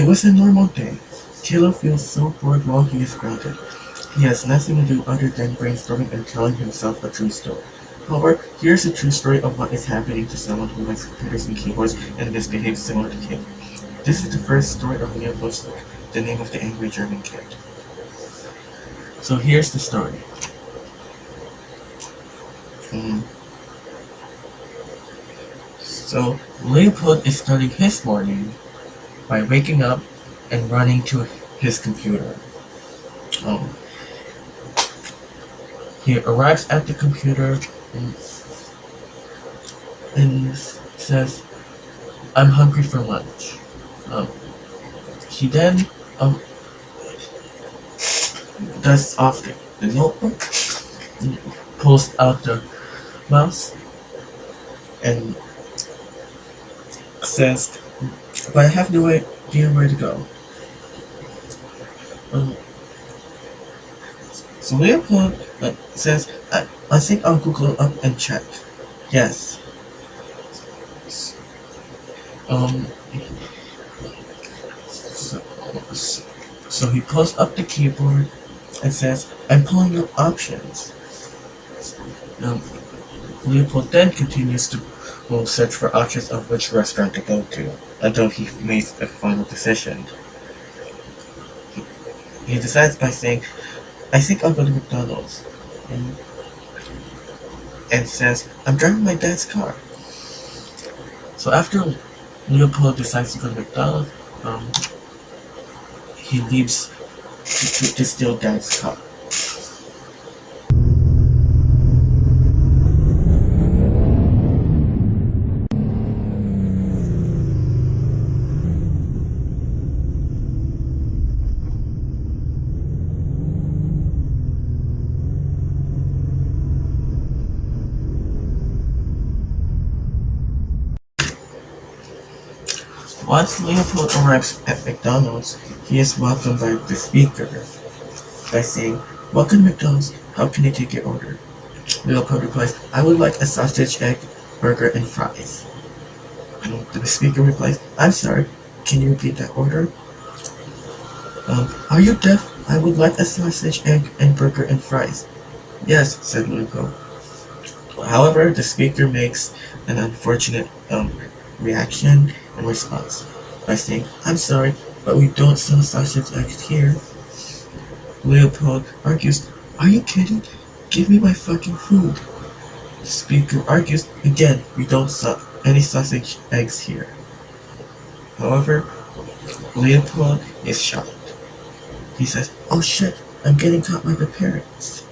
It was a normal day. Caillou feels so bored while he is grounded. He has nothing to do other than brainstorming and telling himself a true story. However, here's a true story of what is happening to someone who likes computers and keyboards and misbehaves similar to him. This is the first story of Leopold, the name of the angry German kid. So here's the story. So Leopold is starting his morning by waking up and running to his computer. He arrives at the computer and says, "I'm hungry for lunch." He then dusts off the notebook, pulls out the mouse, and says, "But I have no idea where to go." So Leopold says, I think I'll Google up and check." Yes. So he pulls up the keyboard and says, "I'm pulling up options." Leopold then continues to search for options of which restaurant to go to until he makes a final decision. He decides by saying, "I think I'll go to McDonald's," and says, "I'm driving my dad's car." So after Leopold decides to go to McDonald's, he leaves to steal dad's car. Once Leopold arrives at McDonald's, he is welcomed by the speaker by saying, "Welcome to McDonald's, how can I take your order?" Leopold replies, "I would like a sausage, egg, burger, and fries." And the speaker replies, "I'm sorry, can you repeat that order?" "Are you deaf? I would like a sausage, egg, and burger, and fries." "Yes," said Leopold. However, the speaker makes an unfortunate reaction and response by saying, "I'm sorry, but we don't sell sausage eggs here." Leopold argues, "Are you kidding? Give me my fucking food." The speaker argues, "Again, we don't sell any sausage eggs here." However, Leopold is shocked. He says, "Oh shit, I'm getting caught by the parents."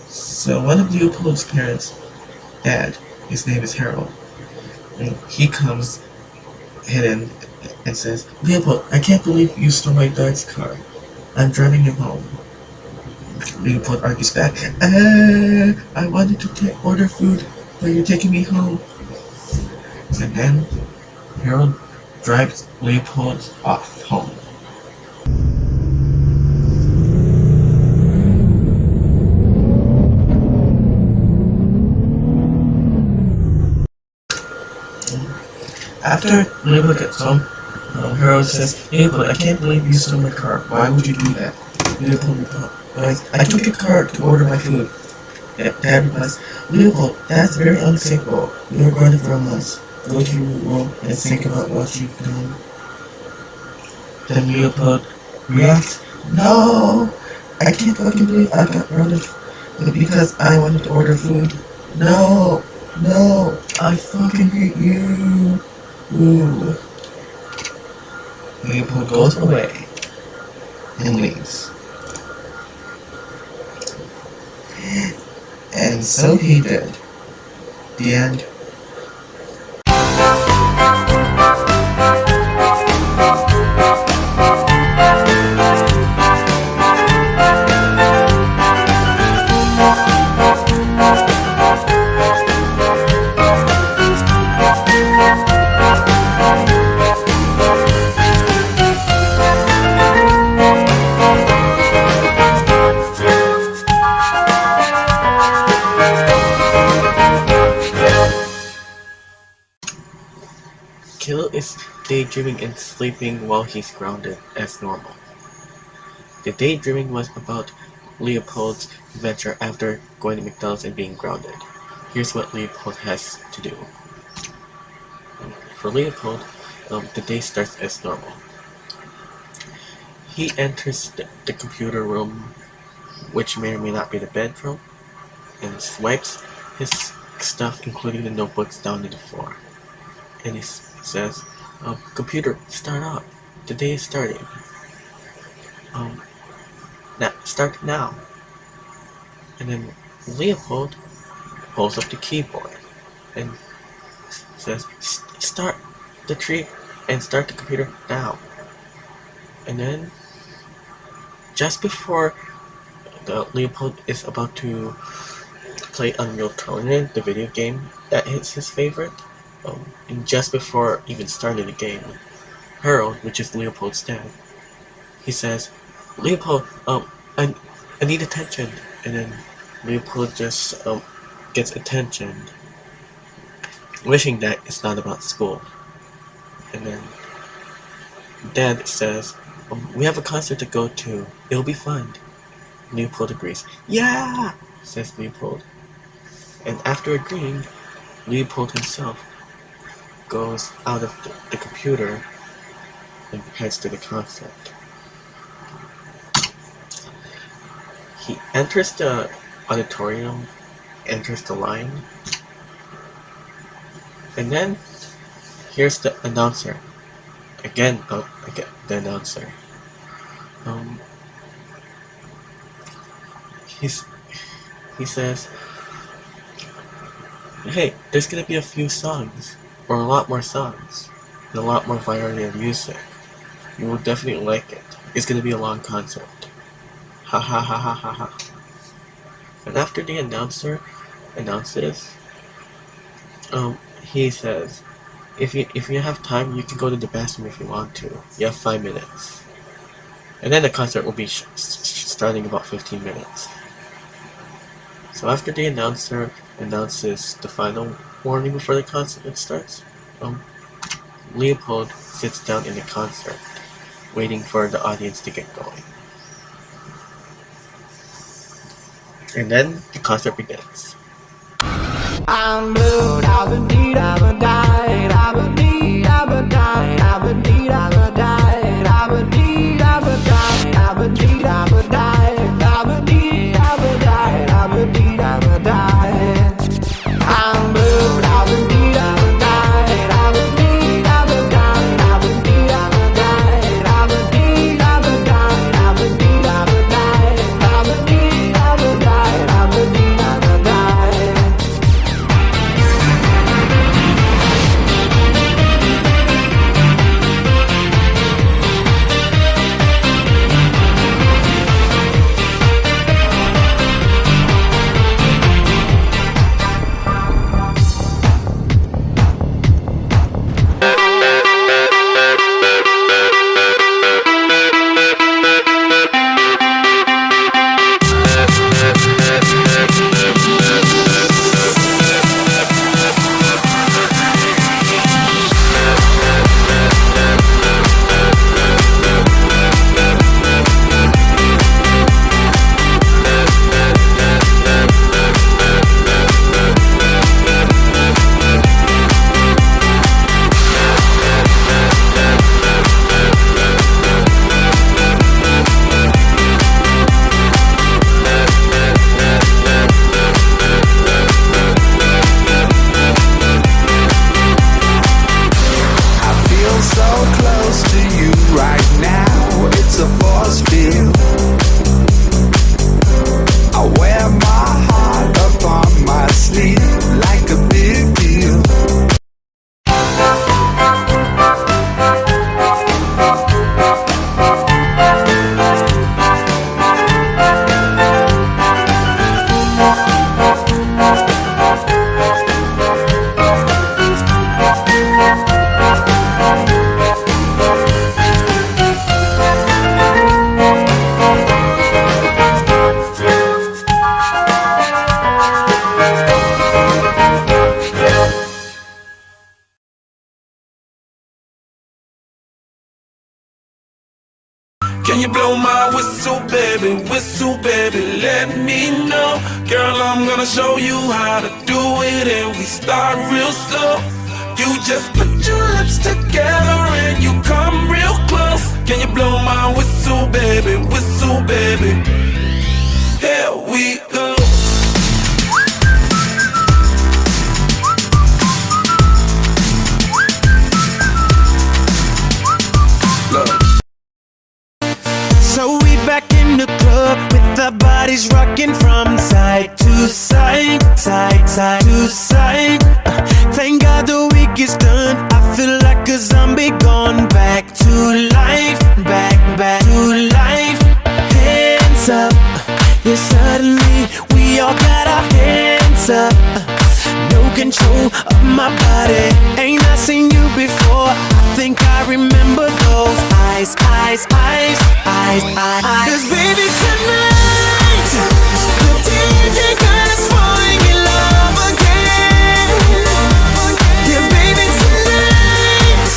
So one of Leopold's parents, dad, his name is Harold, and he comes hidden and says, "Leopold, I can't believe you stole my dad's car. I'm driving him home." Leopold argues back, "I wanted to order food, but you're taking me home." And then Harold drives Leopold off home. After Leopold gets home, Harold says, "Leopold, I can't believe you stole my car. Why would you do that?" Leopold replies, "I took your car to order my food." Dad replies, "Leopold, that's very unacceptable. You're grounded for a month. Go to your room and think about what you've done." Then Leopold reacts, "No! I can't fucking believe I got grounded because I wanted to order food. No! No! I fucking hate you!" Ooh. Leopold goes away and leaves. And so he did. The end. daydreaming and sleeping while he's grounded as normal. The daydreaming was about Leopold's adventure after going to McDonald's and being grounded. Here's what Leopold has to do. For Leopold, the day starts as normal. He enters the computer room, which may or may not be the bedroom, and swipes his stuff, including the notebooks, down to the floor. And he says, "Computer, start up. The day is starting. Start now." And then Leopold pulls up the keyboard and says, "Start the tree and start the computer now." And then, just before Leopold is about to play Unreal Tournament, the video game that is his favorite, and just before even starting the game, Harold, which is Leopold's dad, he says, "Leopold, I need attention." And then Leopold just gets attention, wishing that it's not about school. And then Dad says, "We have a concert to go to. It'll be fun." Leopold agrees. "Yeah!" says Leopold. And after agreeing, Leopold himself goes out of the computer and heads to the concert. He enters the auditorium, enters the line, and then here's the announcer. Again, the announcer. He says, "Hey, there's gonna be a few songs, or a lot more songs, and a lot more variety of music. You will definitely like it. It's gonna be a long concert. Ha ha ha ha ha ha." And after the announcer announces, he says, if you have time, you can go to the bathroom if you want to. You have 5 minutes. And then the concert will be starting about 15 minutes. So after the announcer announces the final warning before the concert starts, Leopold sits down in the concert, waiting for the audience to get going. And then the concert begins. I'm blue, I've been deed, I've been died, I've been deed, I've been died, I've been deed, I've been died, I've been deed, I've been died, I've been deed, I've been died, I've been deed, I've been died, I've been deed, I've been died. I'm blue, I've been deed, I've been died, I've been deed, I've been died, I've been deed, I've been died, I've been deed, I've been died, I've been deed, I've been died, I've been deed, I've been died, I've been deed, I've been died. whistle, baby, let me know. Girl, I'm gonna show you how to do it, and we start real slow. You just put your lips together and you come real close. Can you blow my whistle, baby, whistle, baby? Here we go. So we back in the club with our bodies rocking from side to side, side to side. Thank God the week is done. I feel like a zombie gone back to life, back to life. Hands up, yeah, suddenly we all got our hands up. No control of my body. Ain't I seen you before? I think I remember those eyes. Cause baby tonight, the DJ got us falling in love again. Yeah baby tonight,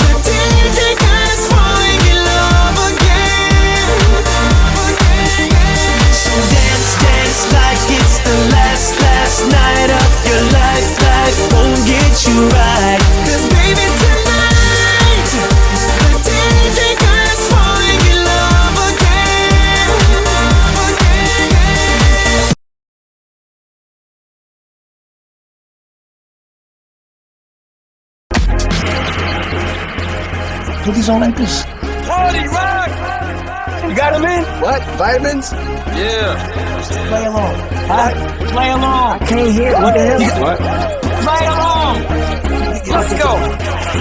the DJ got us falling in love again. So dance like it's the last night of your life. Life won't get you right. Cause baby tonight, the DJ got us falling in love again. Put these on like this. Party rock! You got him in? What? Vitamins? Yeah. Play along. Huh? Play along. I can't hear. What the hell? What? Play along. Let's go.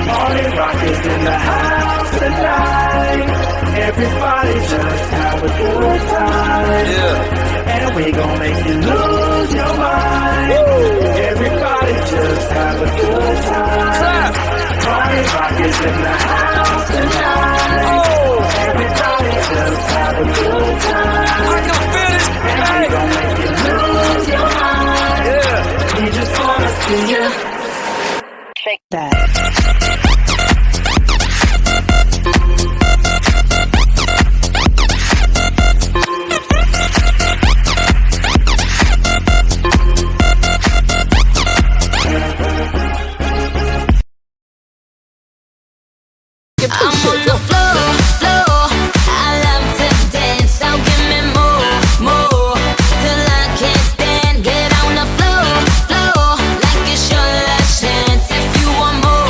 Party rock is in the house tonight. Everybody just have a good time. Yeah. And we gon' make you lose your mind. Woo. Everybody just have a good time. Clap. Party rock is in the house tonight. Oh. Everybody just have a good time. I can feel it. And we Hey. gon' make you lose your mind. Yeah. We just wanna see you. Shake that. I'm on the floor. I love to dance, so give me more, till I can't stand. Get on the floor, like it's your last chance. If you want more,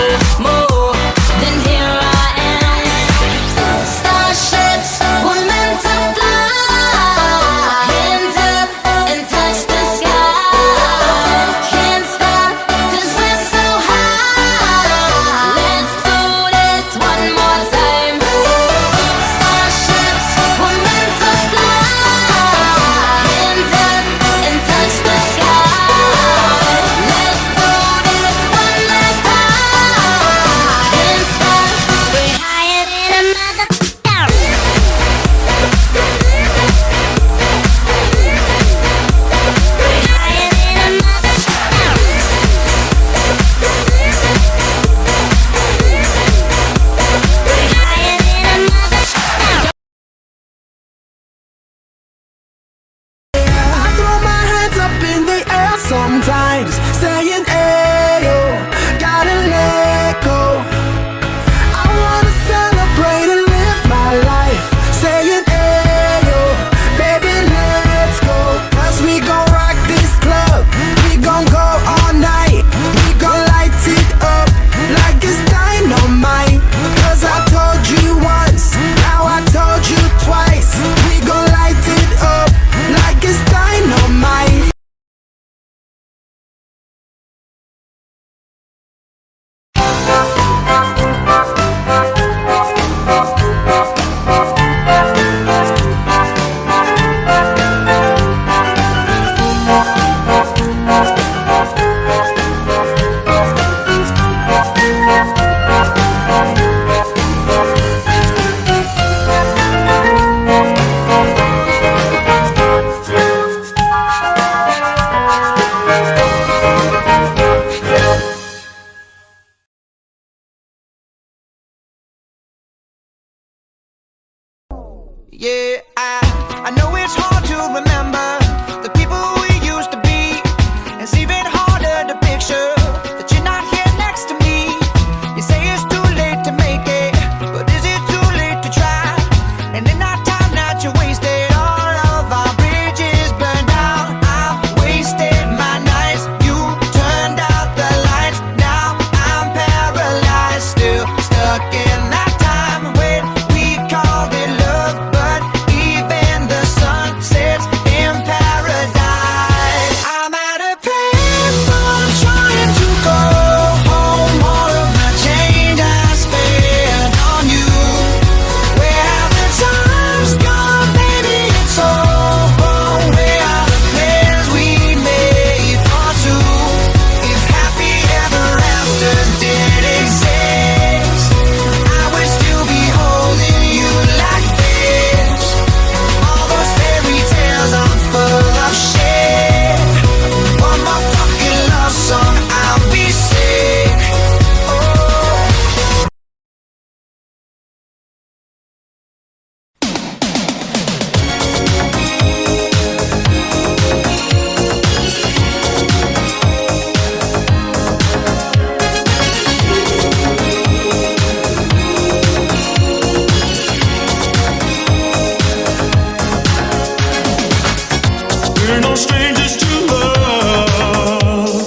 strangers to love.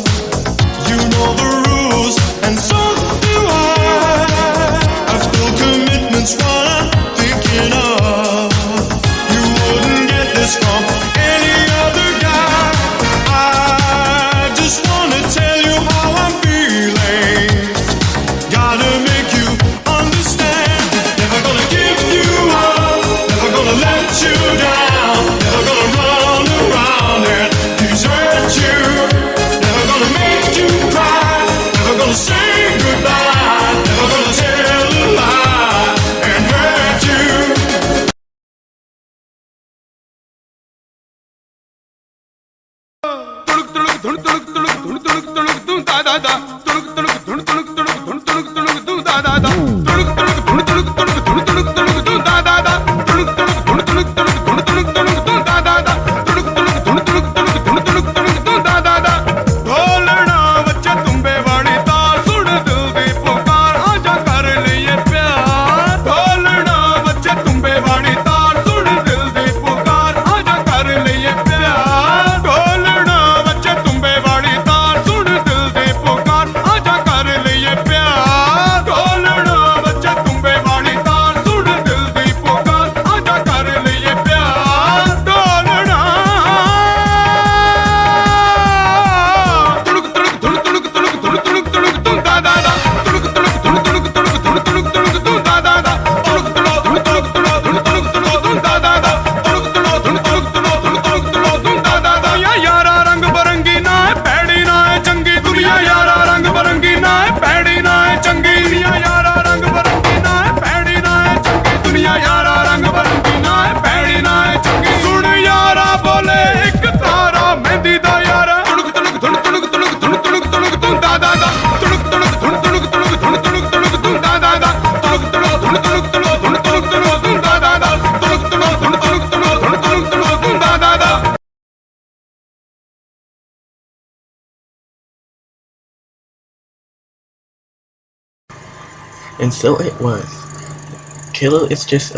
You know the rules, and so do I. I've still commitments, what I'm thinking of. You wouldn't get this from any other guy. I just wanna tell you how I'm feeling. Gotta make you understand. Never gonna give you up, never gonna let you down, never gonna run around and desert you, never gonna make you cry, never gonna say goodbye, never gonna tell a lie and hurt you. ढोलना बच्चे तुम्बे वाली तार सुन दिल दी पुकार आजा कर लिए प्यार ढोलना बच्चे तुम्बे वाली तार सुन दिल दी पुकार आजा कर लिए प्यार ढोलना बच्चे तुम्बे वाली तार सुन दिल दी पुकार आजा कर लिए प्यार ढोलना बच्चे तुम्बे वाली तार सुन दिल दी पुकार आजा कर लिए प्यार ढोलना यारा रंग बरंगी ना है पैड़ी ना है चंगी दुनिया यारा रंग बरंगी ना है पैड़ी ना है चंगी दुनिया यारा रंग बरंगी ना है पैड़ी ना है चंगी दुनिया यारा रंग बरंगी ना है पैड़ी ना है चंगी सुन यारा बोले एक तारा मेहंदी दा यारा तुणुक तुणुक तुण तुणुक तुणुक तुण तुणुक तुणुक तुण दा दा दा तुणुक तुणुक तुण तुणुक तुणुक तुण तुणुक तुणुक तुण दा दा दा तुणुक तुणुक तुण तुणुक तुणुक तुण तुणुक तुणुक तुण दा दा दा तुणुक तुणुक तुण तुणुक तुणुक तुण तुणुक तुणुक तुण दा दा दा. And so it was. Caillou is just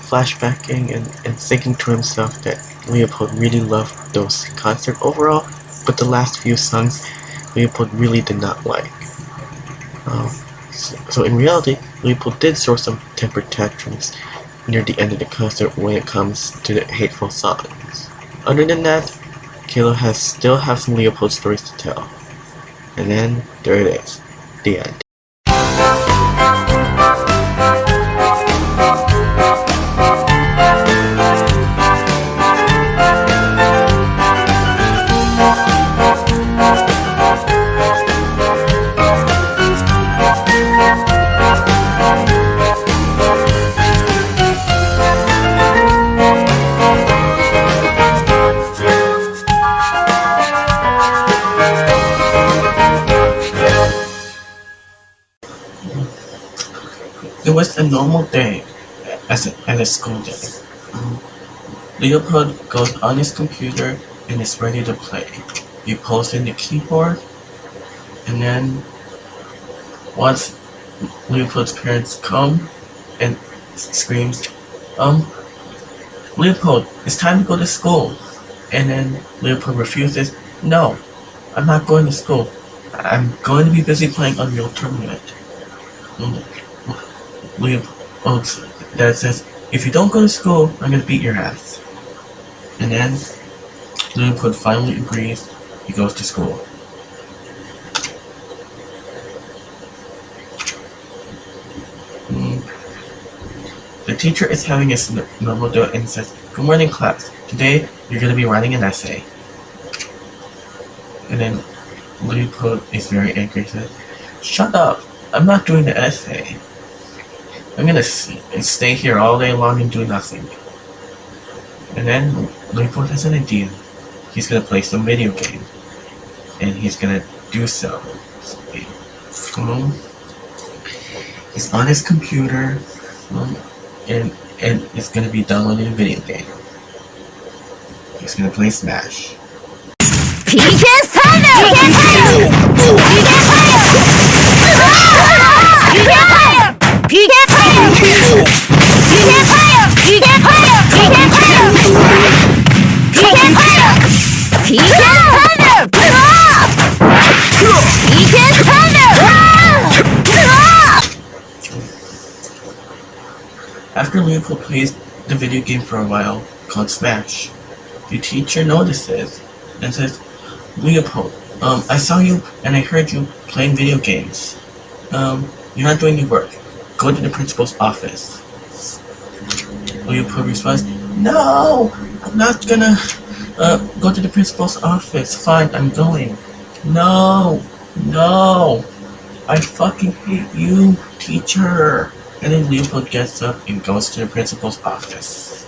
flashbacking and thinking to himself that Leopold really loved those concert overall, but the last few songs Leopold really did not like. So in reality, Leopold did show some temper tantrums near the end of the concert when it comes to the hateful songs. Other than that, Caillou still has some Leopold stories to tell. And then there it is, the end. It was a normal day at a school day. Leopold goes on his computer and is ready to play. He pulls in the keyboard, and then once Leopold's parents come and screams, Leopold, it's time to go to school. And then Leopold refuses, no, I'm not going to school. I'm going to be busy playing Unreal Tournament. Leopold's dad says, if you don't go to school, I'm gonna beat your ass. And then Leopold finally agrees. He goes to school. The teacher is having his normal day and says, good morning class, today you're gonna be writing an essay. And then Leopold is very angry and says, shut up, I'm not doing the essay. I'm gonna stay here all day long and do nothing. And then Leopold has an idea. He's gonna play some video game. And he's gonna do so. He's on his computer and is gonna be downloading a video game. He's gonna play Smash. After Leopold plays the video game for a while, called Smash, the teacher notices and says, Leopold, I saw you and I heard you playing video games. You're not doing your work. Go to the principal's office. Leopold responds, no, I'm not gonna go to the principal's office. Fine, I'm going. No, I fucking hate you, teacher. And then Leopold gets up and goes to the principal's office.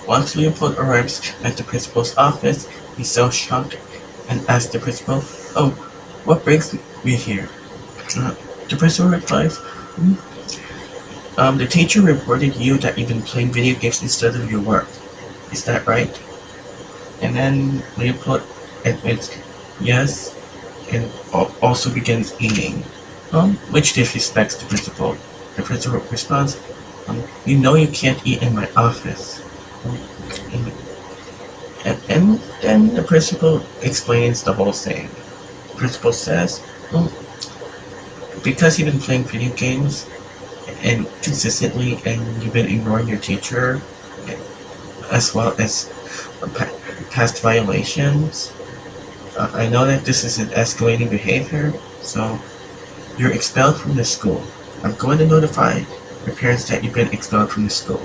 Once Leopold arrives at the principal's office, he's so shocked and asks the principal, oh, what brings me here? The principal replies, the teacher reported you that you've been playing video games instead of your work. Is that right? And then Leopold admits yes, and also begins eating, which disrespects the principal. The principal responds, you know you can't eat in my office. And then the principal explains the whole thing. The principal says, because you've been playing video games and consistently and you've been ignoring your teacher as well as past violations, I know that this is an escalating behavior, so you're expelled from the school. I'm going to notify your parents that you've been expelled from the school.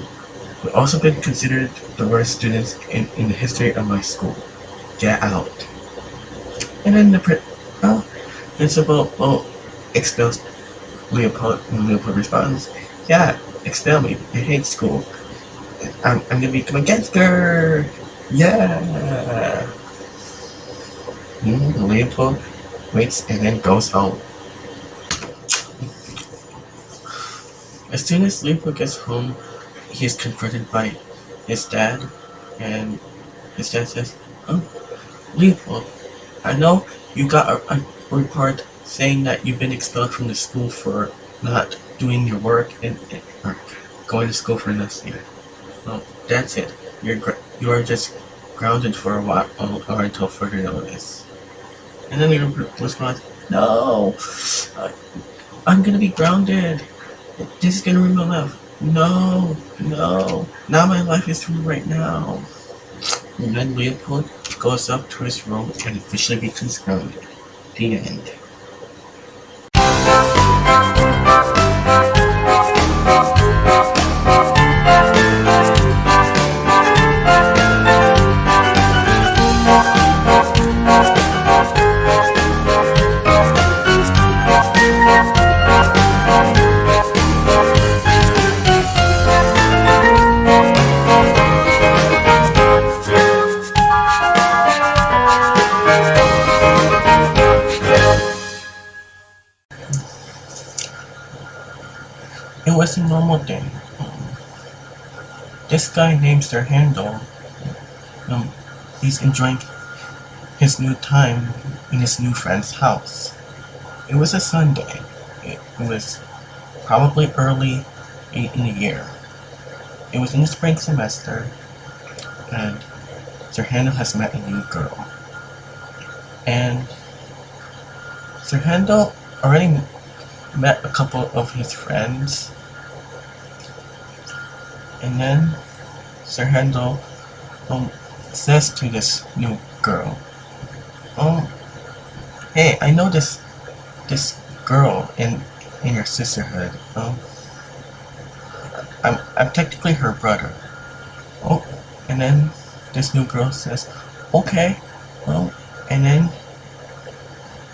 We've also been considered the worst students in the history of my school. Get out. And then the principal expels Leopold, and Leopold responds, yeah, expel me. I hate school. I'm gonna become a gangster. Yeah. Leopold waits and then goes home. As soon as Leopold gets home, he is confronted by his dad, and his dad says, oh, Leopold, I know you got a report saying that you've been expelled from the school for not doing your work and or going to school for nothing. Well, that's it. You are just grounded for a while or until further notice. And then Leopold responds, no, I'm gonna be grounded. This is gonna ruin my life. No. Now my life is through right now. And then Leopold goes up to his room and officially becomes grounded. The end. It was a normal day. This guy named Sir Handel, he's enjoying his new time in his new friend's house. It was a Sunday. It was probably early in the year. It was in the spring semester, and Sir Handel has met a new girl. And Sir Handel already met a couple of his friends. And then Sir Handel says to this new girl, hey, I know this girl in your sisterhood. I'm technically her brother. Oh, and then this new girl says, okay. And then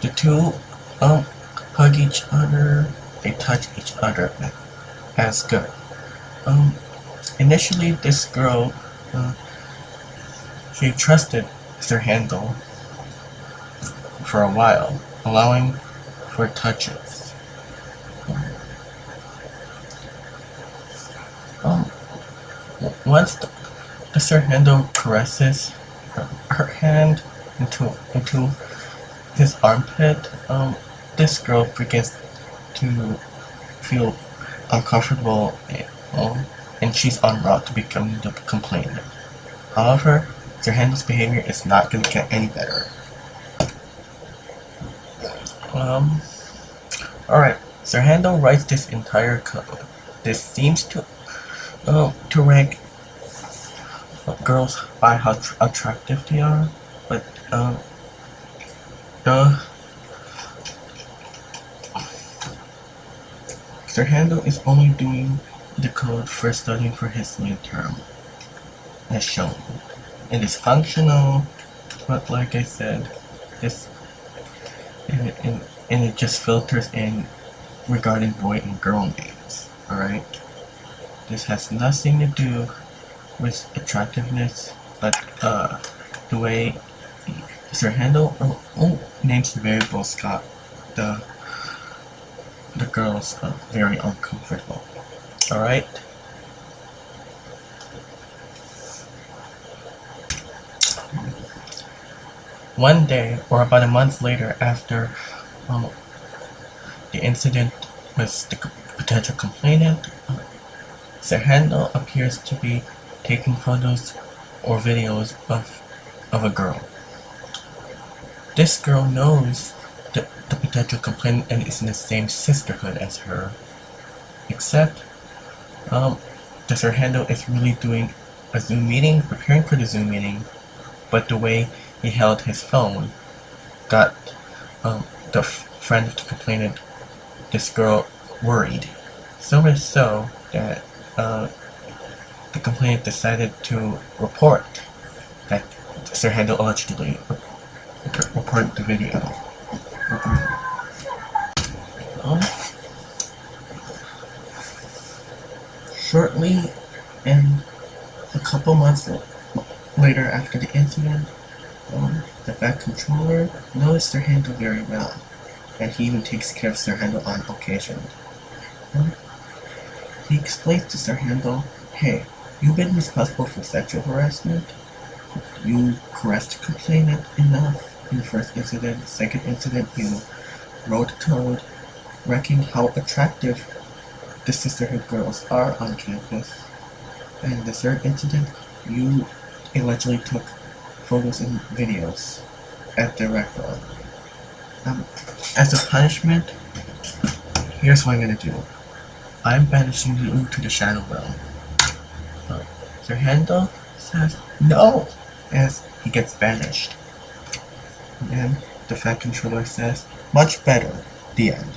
the two hug each other. They touch each other as good. Initially, this girl, she trusted Sir Handel for a while, allowing for touches. Once the Sir Handel caresses her hand into his armpit, this girl begins to feel uncomfortable, and she's en route to becoming the complainant. However, Sir Handel's behavior is not going to get any better. Alright, Sir Handel writes this entire code. this seems to rank girls by how attractive they are, but Sir Handel is only doing the code for studying for his midterm, as shown. It is functional, but like I said, and it just filters in regarding boy and girl names. Alright? This has nothing to do with attractiveness, but the way Sir Handel names variables got the girls very uncomfortable. Alright? One day, or about a month later after the incident with the potential complainant, Sir Handel appears to be taking photos or videos of a girl. This girl knows the potential complainant and is in the same sisterhood as her, except the Sir Handel is really doing a Zoom meeting, preparing for the Zoom meeting, but the way he held his phone got the friend of the complainant, this girl, worried. So much so that the complainant decided to report that Sir Handel allegedly reported the video. Shortly, and a couple months later after the incident, the Fat Controller knows Sir Handel very well, and he even takes care of Sir Handel on occasion. He explains to Sir Handel, "Hey, you've been responsible for sexual harassment. You harassed the complainant enough in the first incident. The second incident, you wrote code wrecking how attractive the sisterhood girls are on campus. And the third incident, you allegedly took photos and videos at the rec room. As a punishment, here's what I'm gonna do. I'm banishing you to the Shadow Realm." Sir Handel says no, as he gets banished. And then the Fat Controller says, "Much better." The end.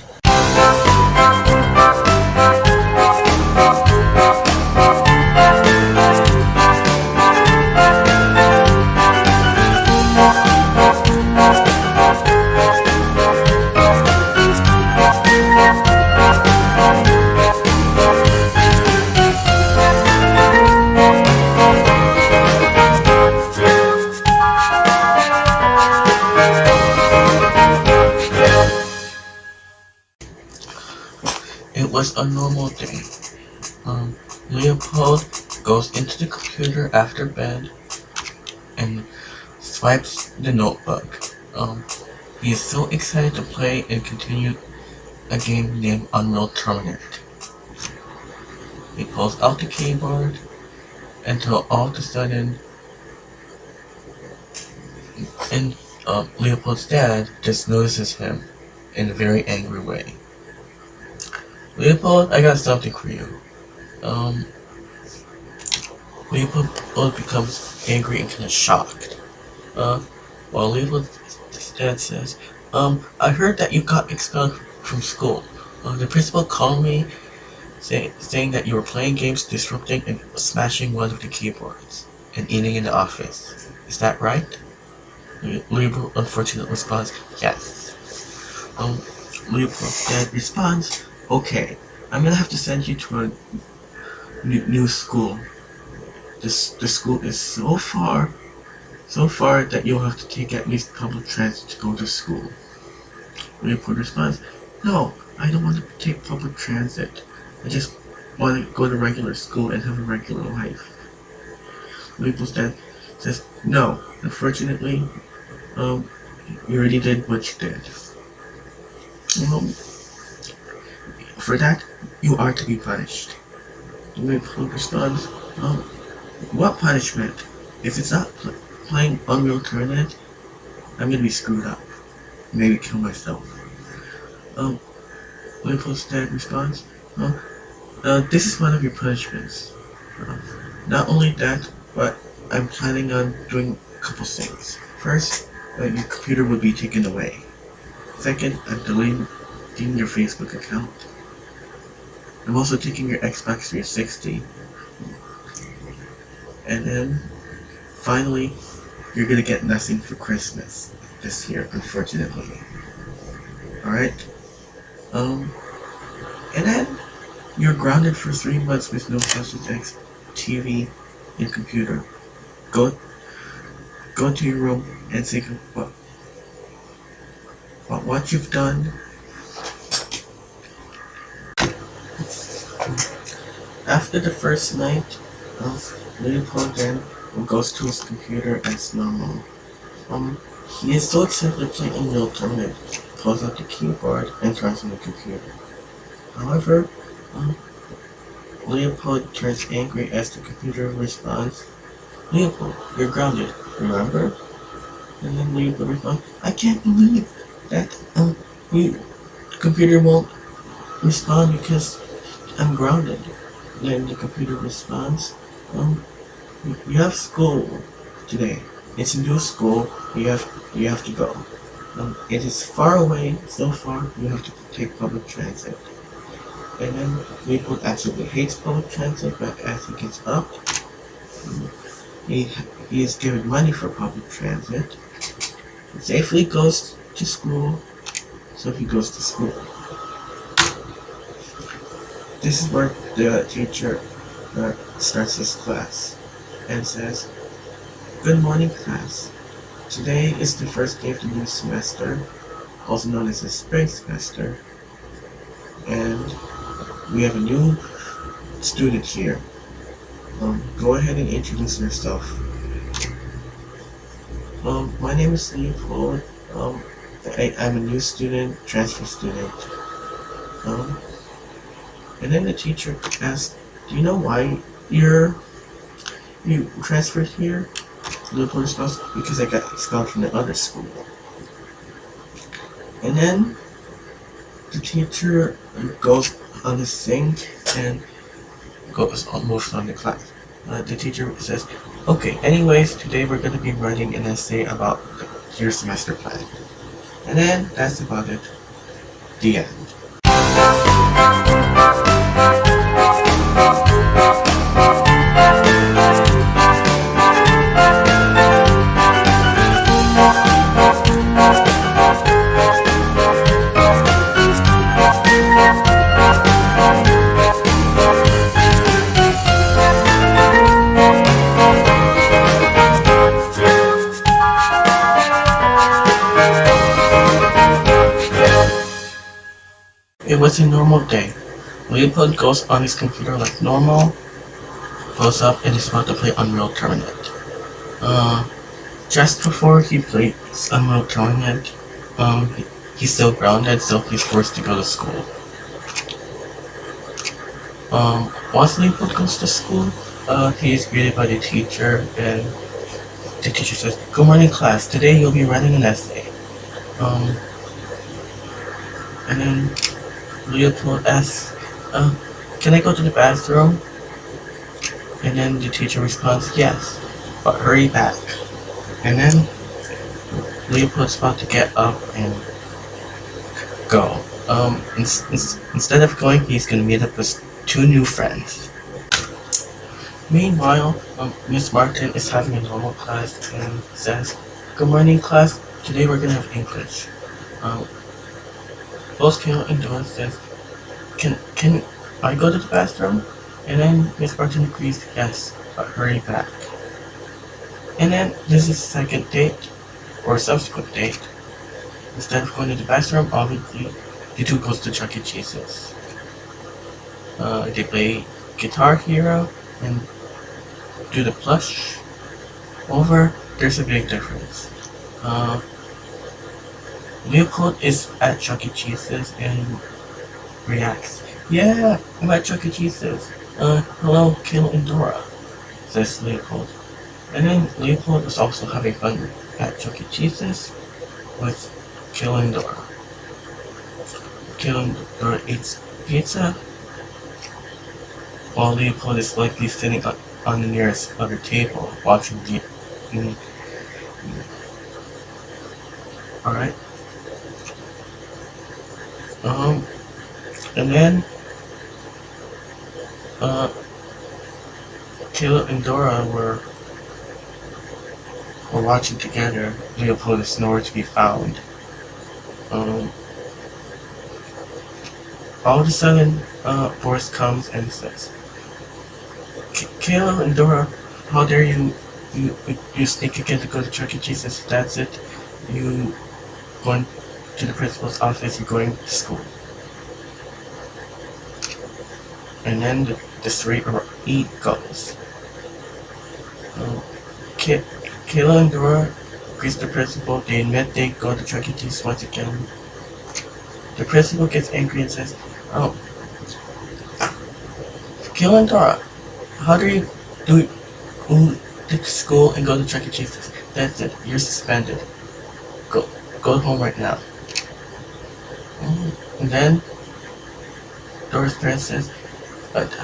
It was a normal day. Leopold goes into the computer after bed and swipes the notebook. He is so excited to play and continue a game named Unreal Tournament. He pulls out the keyboard until all of a sudden, Leopold's dad just notices him in a very angry way. "Leopold, I got something for you." Leopold becomes angry and kind of shocked. While Leopold's dad says, "I heard that you got expelled from school. The principal called me saying that you were playing games, disrupting and smashing one of the keyboards, and eating in the office. Is that right?" Leopold unfortunately responds, "Yes." Leopold's dad responds, "Okay, I'm gonna have to send you to a new school. The school is so far that you'll have to take at least public transit to go to school." Leopold responds, "No, I don't want to take public transit. I just want to go to regular school and have a regular life." Leopold's dad says, "No, unfortunately, you already did what you did. For that, you are to be punished." Leopold responds, "What punishment? If it's not playing Unreal Tournament, I'm gonna be screwed up. Maybe kill myself." Leopold's dad responds, This is one of your punishments. Not only that, but I'm planning on doing a couple things. First, your computer will be taken away. Second, I'm deleting your Facebook account. I'm also taking your Xbox 360. And then, finally, you're gonna get nothing for Christmas this year, unfortunately. Alright? And then, you're grounded for 3 months with no subject, TV, and computer. Go to your room and think about what you've done. After the first night, Leopold then goes to his computer as normal. He is so excited to play Unreal Tournament, pulls out the keyboard and turns on the computer. However, Leopold turns angry as the computer responds, "Leopold, you're grounded, remember?" And then Leopold responds, "I can't believe that the computer won't respond because I'm grounded." Then the computer responds, "You have school today. It's a new school. You have to go. It is far away, so far you have to take public transit." And then Leopold absolutely hates public transit, but as he gets up, he is given money for public transit. He safely goes to school, so he goes to school. This is where the teacher starts his class and says, "Good morning, class. Today is the first day of the new semester, also known as the spring semester, and we have a new student here. Go ahead and introduce yourself." My name is Leopold. I'm a new student, transfer student. And then the teacher asked, "Do you know why you transferred here?" Leopold responds, "Because I got expelled from the other school." And then the teacher goes on his thing and moves on the class. The teacher says, "Okay, anyways, today we're going to be writing an essay about your semester plan." And then that's about it. The end. It was a normal day. Leopold goes on his computer like normal, pulls up and is about to play Unreal Tournament. Just before he plays Unreal Tournament, he's still grounded, so he's forced to go to school. Once Leopold goes to school, he is greeted by the teacher, and the teacher says, "Good morning, class. Today you'll be writing an essay." And then Leopold asks, "Can I go to the bathroom?" And then the teacher responds, "Yes, but hurry back." And then Leopold's about to get up and go. Instead of going, he's gonna meet up with 2 new friends. Meanwhile, Miss Martin is having a normal class and says, "Good morning, class. Today we're gonna have English." Both Caillou and Dora says, Can I go to the bathroom?" And then Miss Martin agrees, "Yes, but hurry back." And then this is the second date, or subsequent date. Instead of going to the bathroom, obviously, the 2 goes to Chuck E. Cheese's. They play Guitar Hero and do the plush. However, there's a big difference. Leopold is at Chuck E. Cheese's and reacts, "Yeah, I'm at Chuck E. Cheese's. Hello, Caillou and Dora," says Leopold. And then Leopold is also having fun at Chuck E. Cheese's with Caillou and Dora. Caillou and Dora eats pizza, while Leopold is likely sitting on the nearest other table, watching the. Alright. And then, Caillou and Dora were watching together. Leopold is nowhere to be found. All of a sudden, Boris comes and says, Caillou and Dora, how dare you sneak again to go to Chuck E. Cheese's? That's it. You going to the principal's office, you're going to school. And then the three eat goes. Caillou and Dora greets the principal. They admit they go to Chuck E. Cheese once again. The principal gets angry and says, "Oh, Caillou and Dora, how do you go to school and go to Chuck E. Cheese's? That's it. You're suspended. Go home right now." And then Dora's parents says,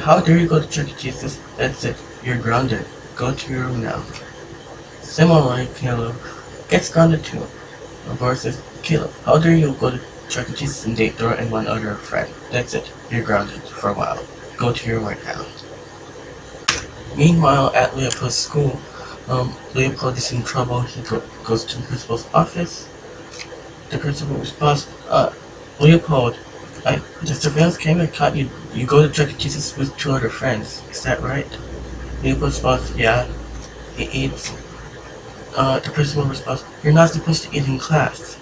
"How dare you go to Chuck E. Cheese's? That's it. You're grounded. Go to your room now." Similarly, Caillou gets grounded too. Boris says, "Caillou, how dare you go to Chuck E. Cheese's and date Dora and one other friend? That's it. You're grounded for a while. Go to your room right now." Meanwhile, at Leopold's school, Leopold is in trouble. He goes to the principal's office. The principal responds, "Leopold, the surveillance camera caught you. You go to Chuck E. Cheese's with two other friends. Is that right?" Leopold responds, "Yeah, he eats." The principal responds, "You're not supposed to eat in class.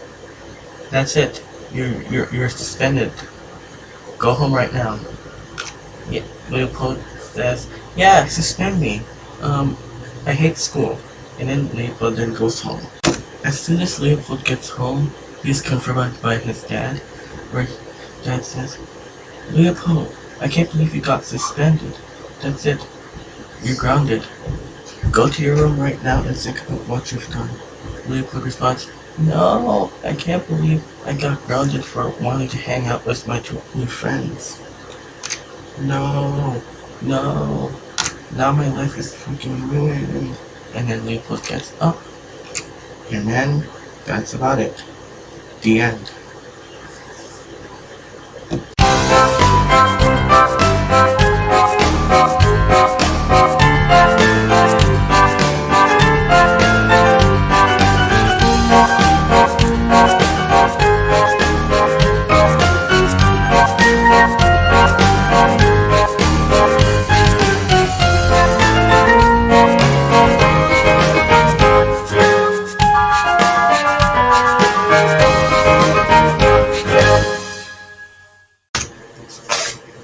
That's it. You're suspended. Go home right now." Yeah, Leopold says, "Yeah, suspend me. I hate school." And then Leopold then goes home. As soon as Leopold gets home, he's confronted by his dad, where his dad says, "Leopold, I can't believe you got suspended. That's it. You're grounded. Go to your room right now and think about what you've done." Leopold responds, "No, I can't believe I got grounded for wanting to hang out with my two new friends. No. Now my life is fucking ruined." And then Leopold gets up. And then, that's about it. The end.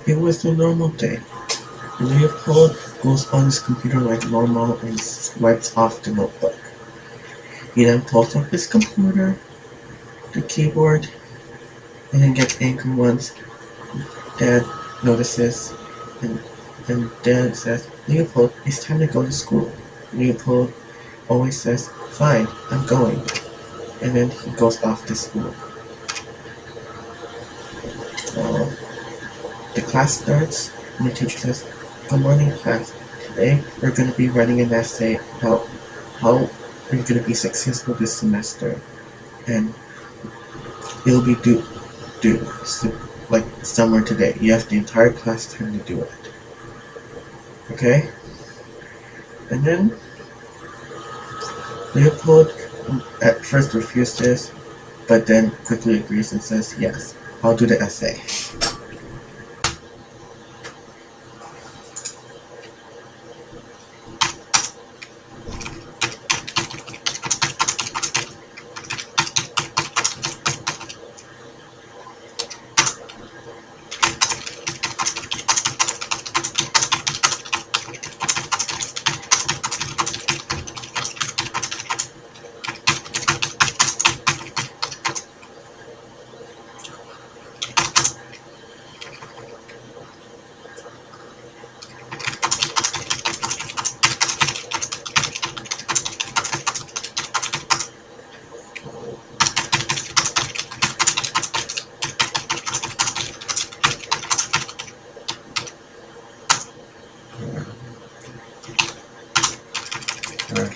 It was a normal day. Leopold goes on his computer like normal and swipes off the notebook. He then pulls up his computer, the keyboard, and then gets angry once Dad notices, and Dad says, "Leopold, it's time to go to school." Leopold always says, "Fine, I'm going." And then he goes off to school. The class starts, and the teacher says, "Good morning, class. Today we're going to be writing an essay about how you're going to be successful this semester, and it'll be due like somewhere today. You have the entire class time to do it. Okay?" And then Leopold at first refuses, but then quickly agrees and says, "Yes, I'll do the essay." Sure.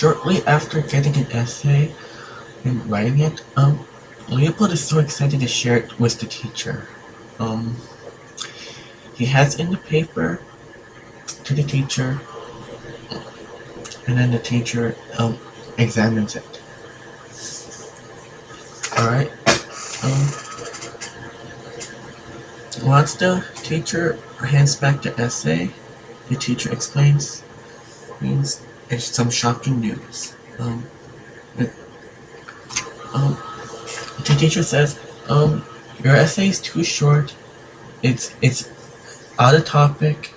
Shortly after getting an essay and writing it, Leopold is so excited to share it with the teacher. He hands in the paper to the teacher, and then the teacher examines it. Alright. Once the teacher hands back the essay, the teacher explains it's some shocking news. The teacher says, your essay is too short. It's out of topic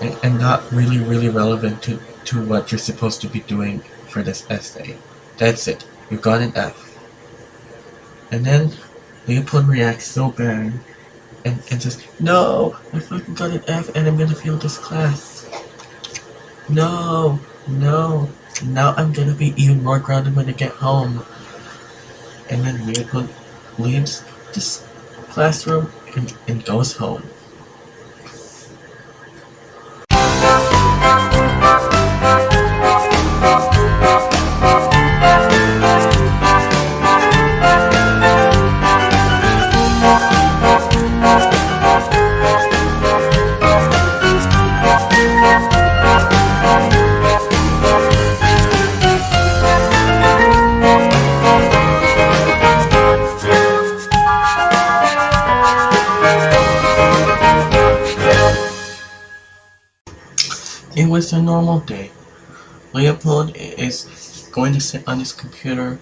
and not really relevant to what you're supposed to be doing for this essay. That's it. You got an F. And then Leopold reacts so bad and says, no, I fucking got an F and I'm gonna fail this class. No, now I'm gonna be even more grounded when I get home. And then Leopold leaves this classroom and goes home. It was a normal day. Leopold is going to sit on his computer.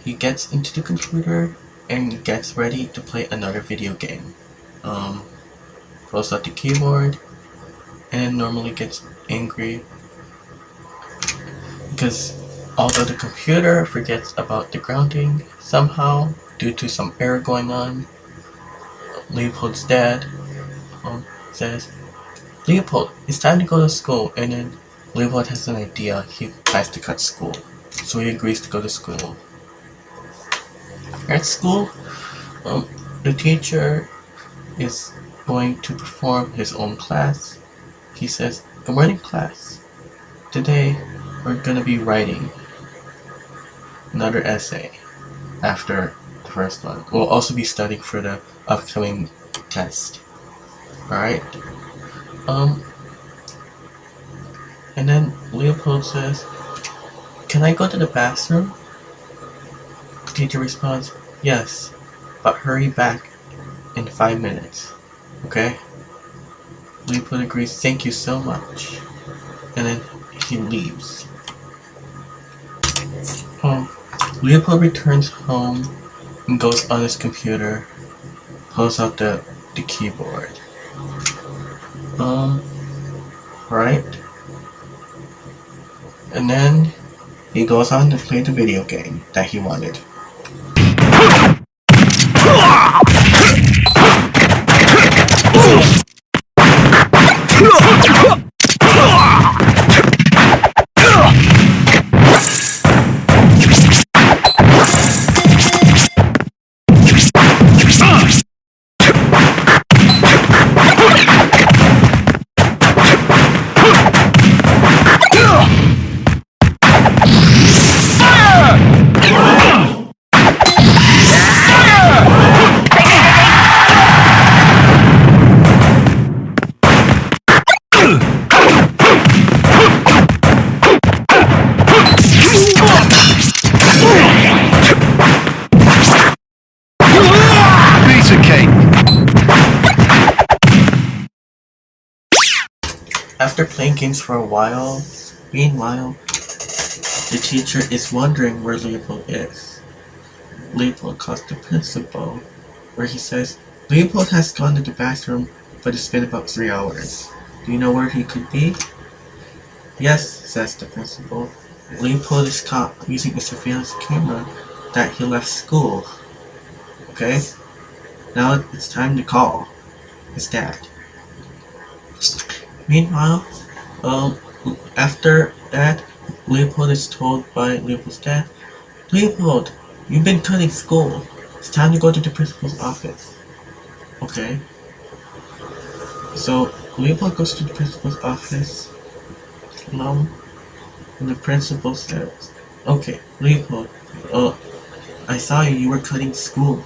He gets into the computer and gets ready to play another video game. Pulls out the keyboard and normally gets angry because although the computer forgets about the grounding somehow due to some error going on, Leopold's dad says, Leopold, it's time to go to school. And then Leopold has an idea. He tries to cut school. So he agrees to go to school. At school, the teacher is going to perform his own class. He says, good morning, class. Today, we're going to be writing another essay after the first one. We'll also be studying for the upcoming test. Alright? And then Leopold says, can I go to the bathroom? The teacher responds, yes, but hurry back in 5 minutes, okay? Leopold agrees, thank you so much. And then he leaves. Leopold returns home and goes on his computer, pulls out the keyboard. Right? And then he goes on to play the video game that he wanted. After playing games for a while, meanwhile, the teacher is wondering where Leopold is. Leopold calls the principal, where he says, Leopold has gone to the bathroom, but it's been about 3 hours. Do you know where he could be? Yes, says the principal. Leopold is caught using a surveillance camera that he left school. Okay? Now it's time to call his dad. Meanwhile, after that, Leopold is told by Leopold's dad, Leopold, you've been cutting school. It's time to go to the principal's office. Okay. So Leopold goes to the principal's office. And the principal says, okay, Leopold, I saw you were cutting school.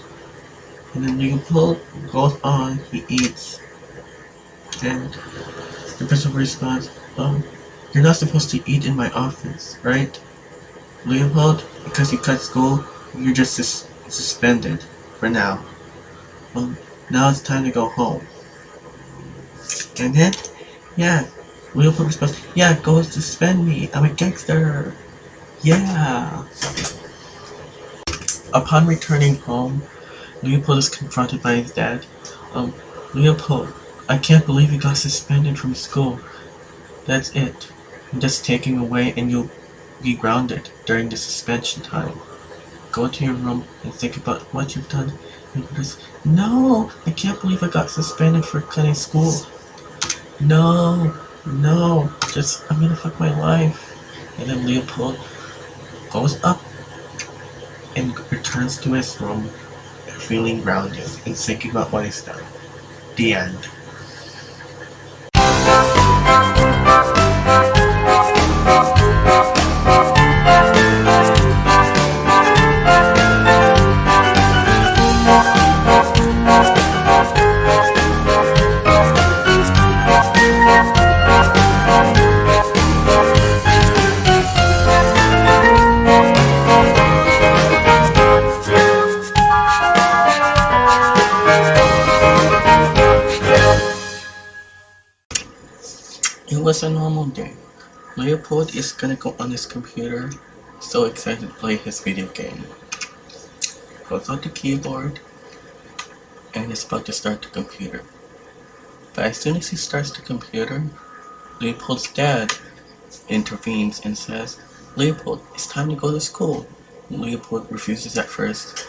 And then Leopold goes on, he eats. And the principal responds, you're not supposed to eat in my office, right? Leopold, because you cut school, you're just suspended for now. Now it's time to go home. And then, yeah, Leopold responds, yeah, go suspend me, I'm a gangster. Yeah. Upon returning home, Leopold is confronted by his dad. Leopold, I can't believe you got suspended from school. That's it. I'm just taking away and you'll be grounded during the suspension time. Go to your room and think about what you've done. And goes, no, I can't believe I got suspended for cutting school. No, I'm gonna fuck my life. And then Leopold goes up and returns to his room feeling grounded and thinking about what he's done. The end. It was a normal day. Leopold is gonna go on his computer, so excited to play his video game. Goes on the keyboard, and is about to start the computer. But as soon as he starts the computer, Leopold's dad intervenes and says, Leopold, it's time to go to school. Leopold refuses at first.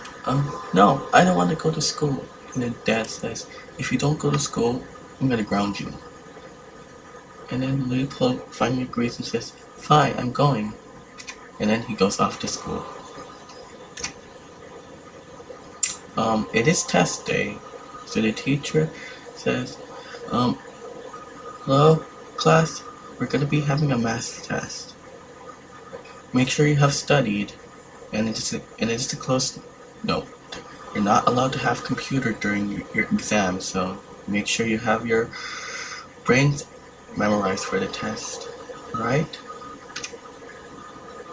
No, I don't want to go to school. And then dad says, if you don't go to school, I'm gonna ground you. And then Leopold finally agrees and says, fine, I'm going. And then he goes off to school. It is test day, so the teacher says, hello, class, we're gonna be having a math test. Make sure you have studied, and it is a close note. You're not allowed to have computer during your exam, so make sure you have your brains memorized for the test, right?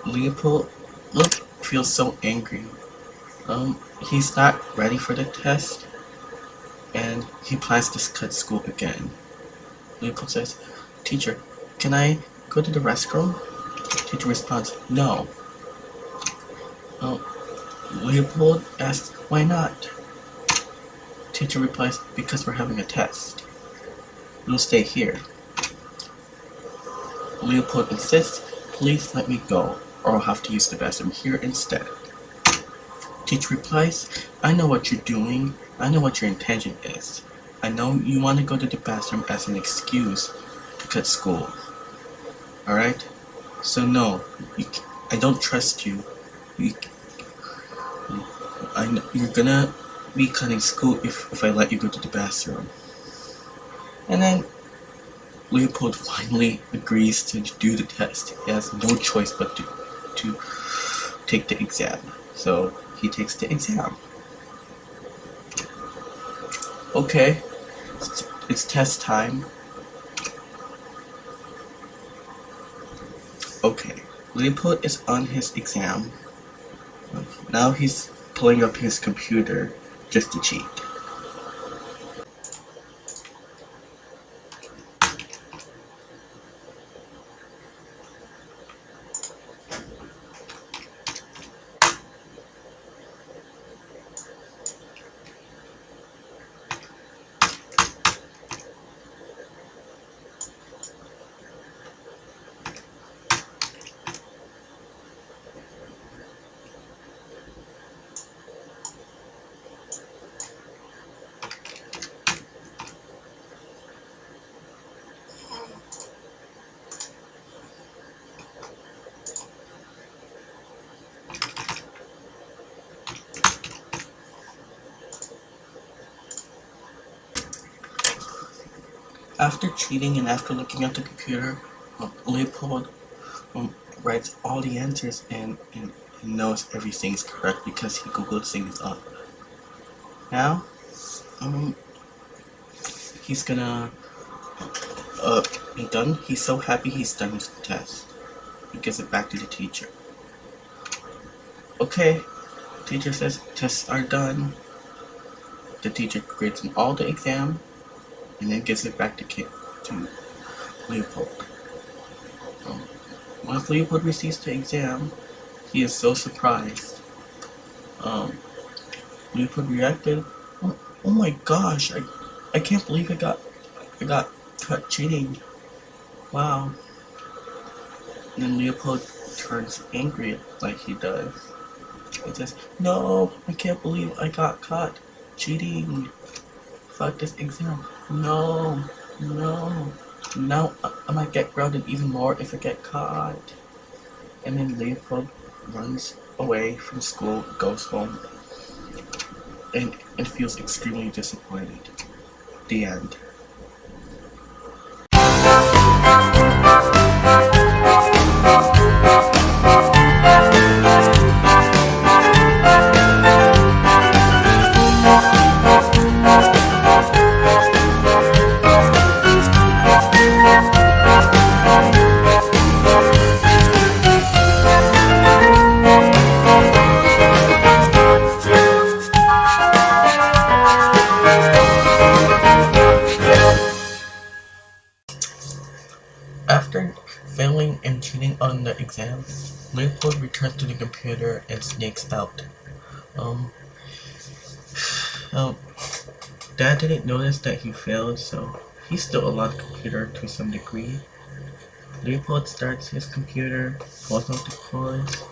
Leopold feels so angry. He's not ready for the test, and he plans to cut school again. Leopold says, teacher, can I go to the restroom? Teacher responds, no. Leopold asks, why not? Teacher replies, because we're having a test. You'll stay here. Leopold insists, please let me go, or I'll have to use the bathroom here instead. Teacher replies, I know what you're doing. I know what your intention is. I know you want to go to the bathroom as an excuse to cut school. Alright? So no, I don't trust you. You're gonna be cutting school if I let you go to the bathroom. And then Leopold finally agrees to do the test. He has no choice but to take the exam. So he takes the exam. Okay, it's test time. Okay, Leopold is on his exam. Now he's pulling up his computer just to cheat. After cheating and after looking at the computer, Leopold writes all the answers and knows everything's correct because he googled things up. Now, he's gonna be done. He's so happy he's done his test. He gives it back to the teacher. Okay, teacher says tests are done. The teacher grades him all the exam and then gives it back to Leopold. Once Leopold receives the exam, he is so surprised. Leopold reacted, oh my gosh, I can't believe I got caught cheating. Wow. And then Leopold turns angry like he does. He says, no, I can't believe I got caught cheating. Fuck this exam. No. Now I might get grounded even more if I get caught. And then Leopold runs away from school, goes home, and feels extremely disappointed. The end. After failing and cheating on the exam, Leopold returns to the computer and sneaks out. Dad didn't notice that he failed, so he still allowed the computer to some degree. Leopold starts his computer, pulls out the course,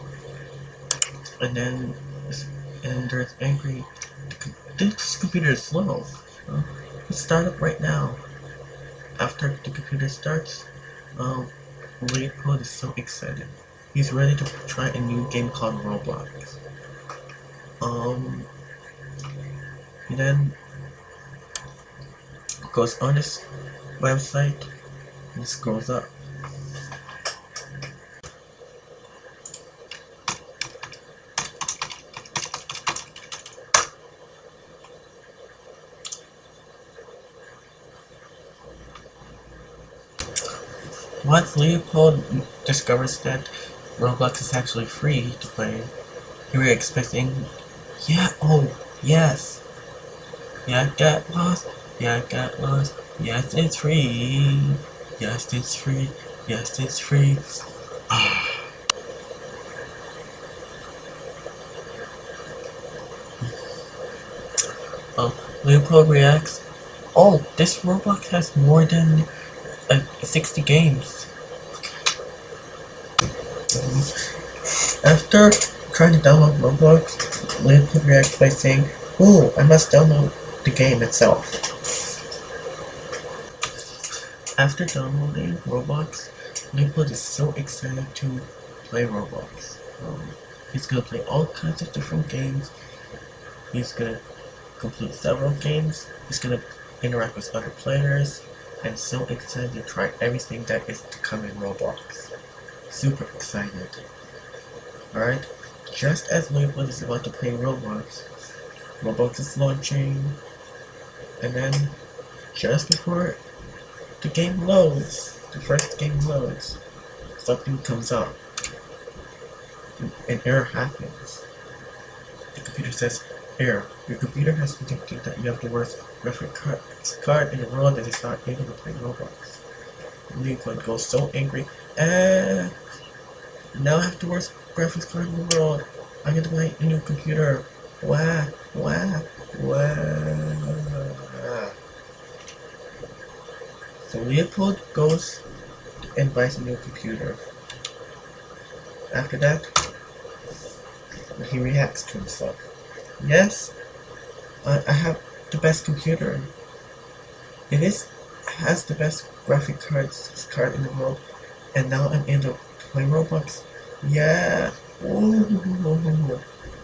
and then is angry. This computer is slow. Let's start up right now. After the computer starts, Leopold is so excited. He's ready to try a new game called Roblox. He then goes on his website and scrolls up. Once Leopold discovers that Roblox is actually free to play, he was expecting, yes, get lost, yes it's free, yes it's free, yes it's free. Leopold reacts, this Roblox has more than 60 games. After trying to download Roblox, Leopold reacts by saying, I must download the game itself. After downloading Roblox, Leopold is so excited to play Roblox. He's gonna play all kinds of different games. He's gonna complete several games. He's gonna interact with other players. And so excited to try everything that is to come in Roblox. Super excited. Alright, just as Leopold is about to play Roblox, Roblox is launching, and then just before the game loads, the first game loads, something comes up. An error happens. The computer says, error. Your computer has detected that you have the worst graphics card in the world that is not able to play Roblox. Leopold goes so angry. Now I have the worst graphics card in the world. I'm gonna buy a new computer. Wah. So Leopold goes and buys a new computer. After that, he reacts to himself. Yes, I have the best computer. It has the best graphic card in the world, and now I'm able to play Roblox. Yeah. Ooh.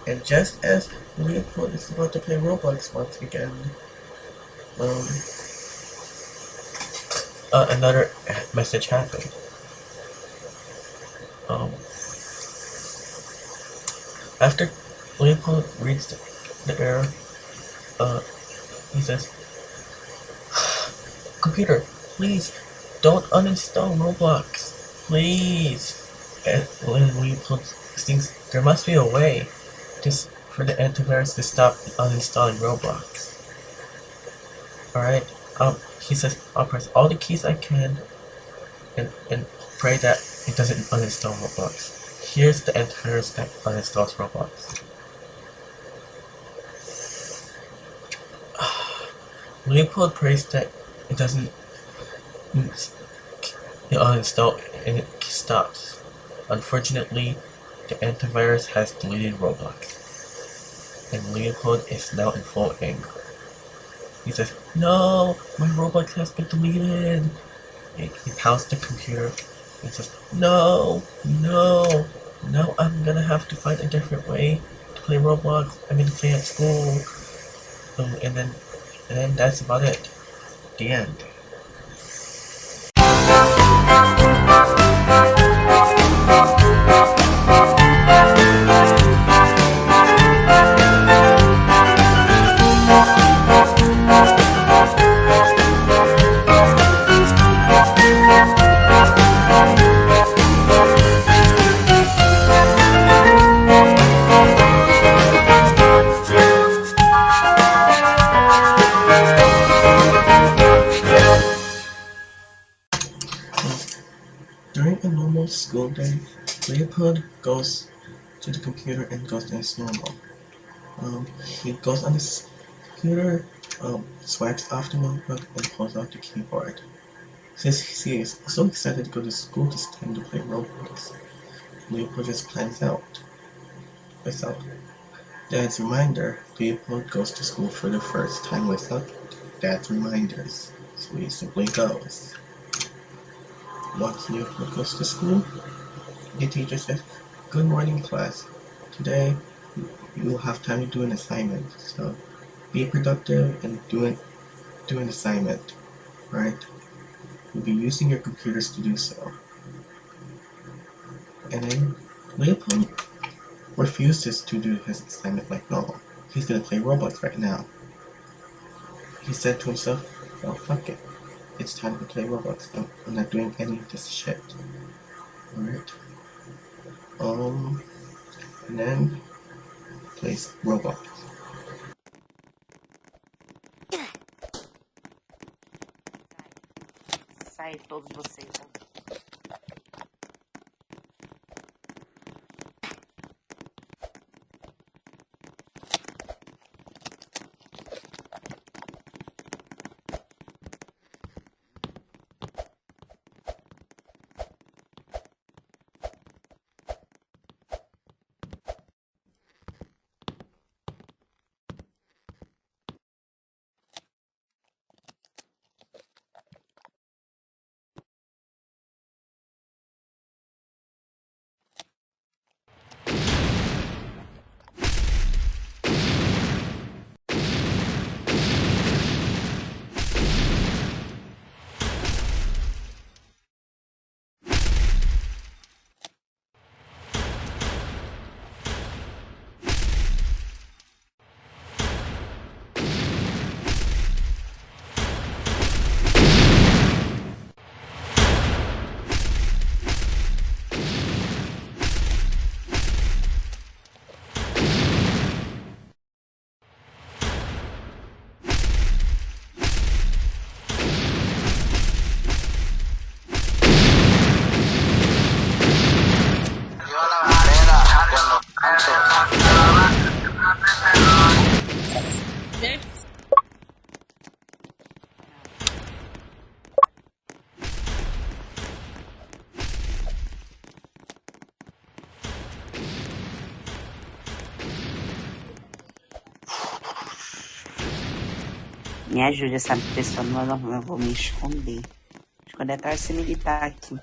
And just as Leopold is about to play Roblox once again, another message happened. Um, After Leopold reads the error, he says, "Computer, please don't uninstall Roblox, please." And when Leopold thinks there must be a way for the antivirus to stop uninstalling Roblox. Alright, he says, "I'll press all the keys I can and pray that it doesn't uninstall Roblox. Here's the antivirus that uninstalls Roblox." Leopold prays that it doesn't uninstall and it stops. Unfortunately, the antivirus has deleted Roblox, and Leopold is now in full anger. He says, "No, my Roblox has been deleted." He pounds the computer and says, "No, no, now I'm gonna have to find a different way to play Roblox. I'm gonna play at school." And then that's about it. The end. During a normal school day, Leopold goes to the computer and goes as normal. He goes on his computer, swipes off the notebook, and pulls out the keyboard. Since he is so excited to go to school this time to play Roblox, Leopold just plans out. Without Dad's reminder, Leopold goes to school for the first time without Dad's reminders, so he simply goes. Once Leopold goes to school, the teacher says, "Good morning, class. Today, you will have time to do an assignment, so be productive and do an assignment, right? You'll be using your computers to do so." And then Leopold refuses to do his assignment like normal. He's gonna play Roblox right now. He said to himself, "Oh, fuck it. It's time to play Roblox. I'm not doing any of this shit." Alright. And then plays Roblox. Sai todos vocês. Me ajude, essa pessoa não é normal, eu vou me esconder. Esconder atrás desse militar aqui.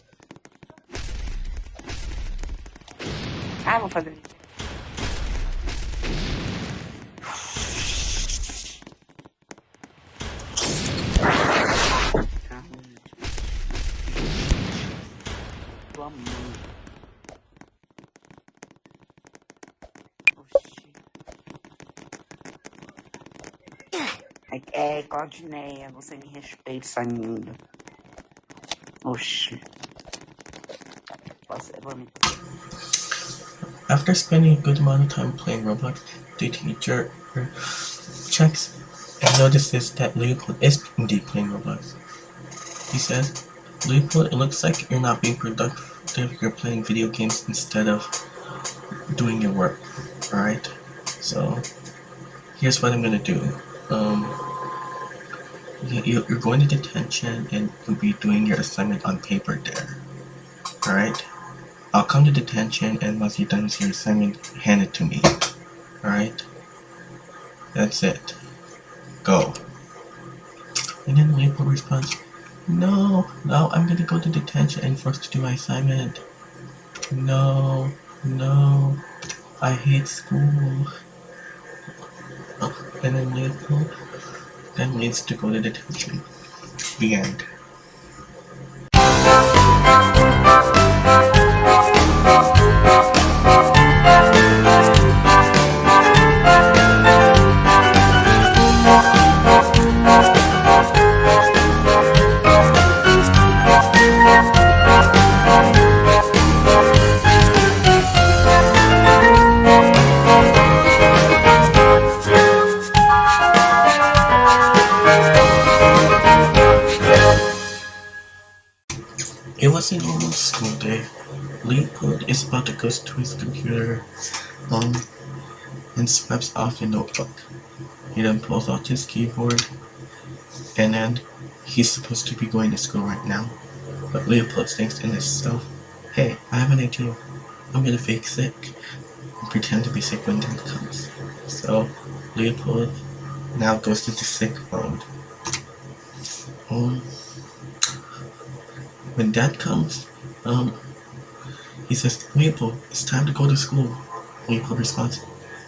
Ah, vou fazer. Claudineia, você me respeita, Saninho. Oxi. Vou me... After spending a good amount of time playing Roblox, the teacher checks and notices that Leopold is indeed playing Roblox. He says, "Leopold, it looks like you're not being productive. You're playing video games instead of doing your work. Alright? So, here's what I'm gonna do. You're going to detention and you'll be doing your assignment on paper there. Alright? I'll come to detention, and once you're done with your assignment, hand it to me. Alright? That's it. Go." And then Leopold responds, No, I'm gonna go to detention and forced to do my assignment. No, I hate school. And then Leopold then needs to go to detention. The end. It was a normal school day. Leopold is about to go to his computer and swipes off a notebook. He then pulls out his keyboard, and then he's supposed to be going to school right now. But Leopold thinks in himself, "Hey, I have an idea. I'm gonna fake sick and pretend to be sick when Dad comes." So Leopold now goes to the sick mode. When Dad comes, he says, "Leopold, it's time to go to school." Leopold responds,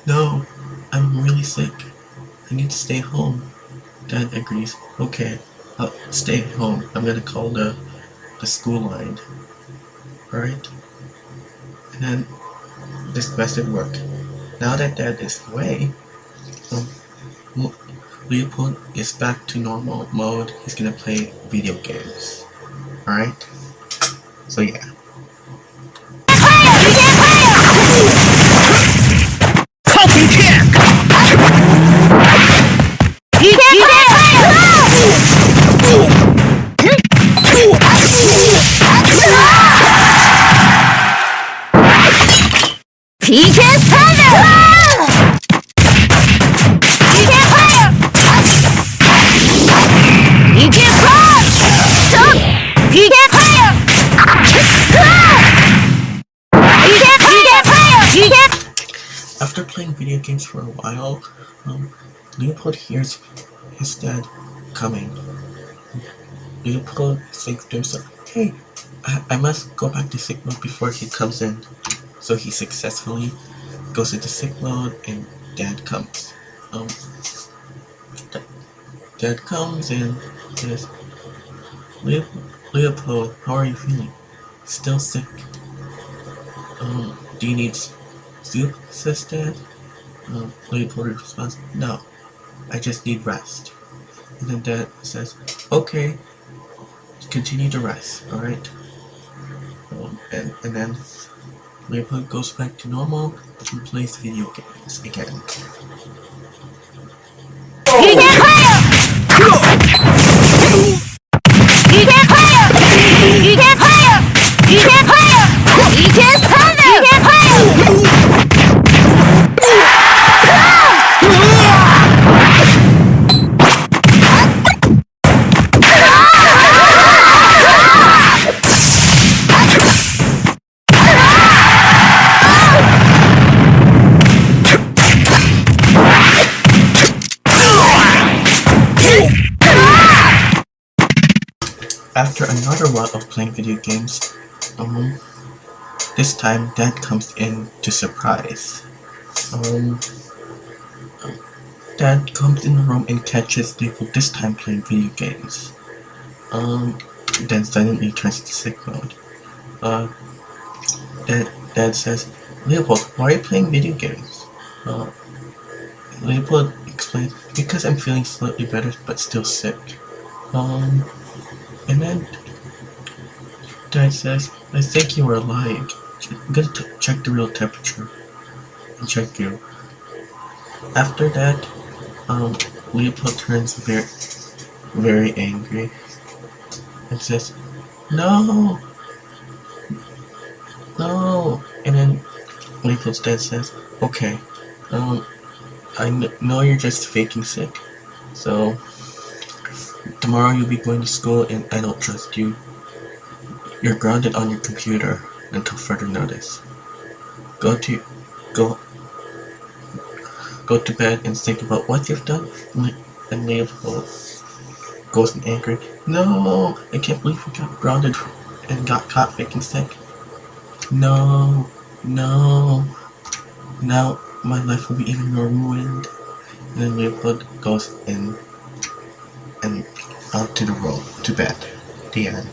"No, I'm really sick. I need to stay home." Dad agrees, "Okay, I'll stay home. I'm gonna call the school line." Alright? And then this method work. Now that Dad is away, Leopold is back to normal mode. He's gonna play video games. Alright? So yeah. After playing video games for a while, Leopold hears his dad coming. Leopold thinks to himself, "Hey, I must go back to sick mode before he comes in." So he successfully goes into sick mode, and Dad comes. Dad comes and says, "Leopold, how are you feeling? Still sick? Do you need soup?" says Dad. Leopold responds, "No, I just need rest." And then Dad says, "Okay, continue to rest, alright?" And then Leopold goes back to normal and plays video games again. After another while of playing video games, this time Dad comes in to surprise. Dad comes in the room and catches Leopold this time playing video games. Then suddenly turns to sick mode. Dad says, "Leopold, why are you playing video games?" Leopold explains, because I'm feeling slightly better but still sick. And then Dad says, I think you are lying. I'm gonna check the real temperature. And check you. After that, Leopold turns very angry and says, No! No! And then Leopold's dad says, okay, I know you're just faking sick, so tomorrow you'll be going to school and I don't trust you. You're grounded on your computer until further notice. Go to bed and think about what you've done. And Leopold goes in angry. No, I can't believe we got grounded and got caught faking sick. No. Now my life will be even more ruined. And then Leopold goes in and out to the road to bed. The end.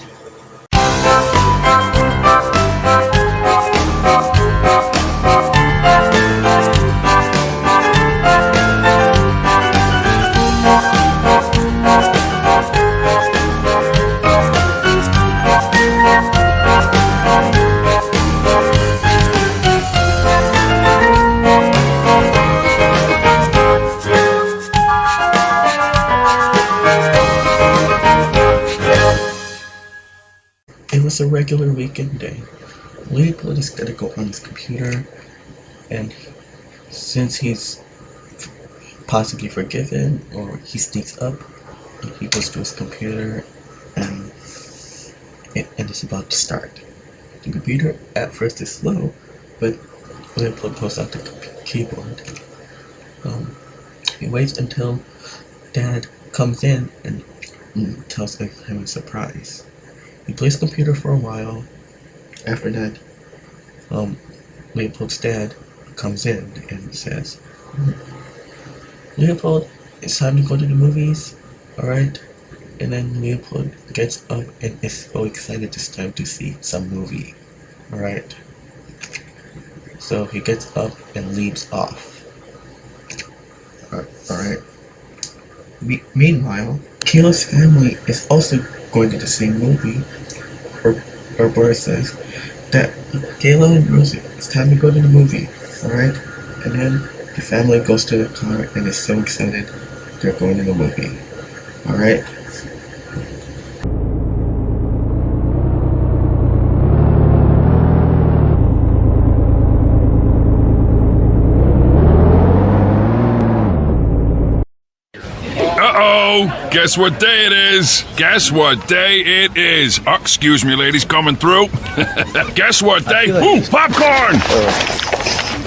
It was a regular weekend day. Leopold is gonna go on his computer, and since he's possibly forgiven, or he sneaks up, he goes to his computer, and it's about to start. The computer at first is slow, but Leopold pulls out the keyboard. He waits until Dad comes in and tells him a surprise. He plays computer for a while. After that, Leopold's dad comes in and says, Leopold, it's time to go to the movies, alright? And then Leopold gets up and is so excited this time to see some movie, alright? So he gets up and leaves off. Alright. Meanwhile, Caillou's family is also going to the same movie. Her brother says that Caillou and Rosie, it's time to go to the movie, alright? And then the family goes to the car and is so excited they're going to the movie, alright? Uh-oh! Guess what day it is? Guess what day it is? Oh, excuse me, ladies, coming through. Guess what day? Ooh, popcorn!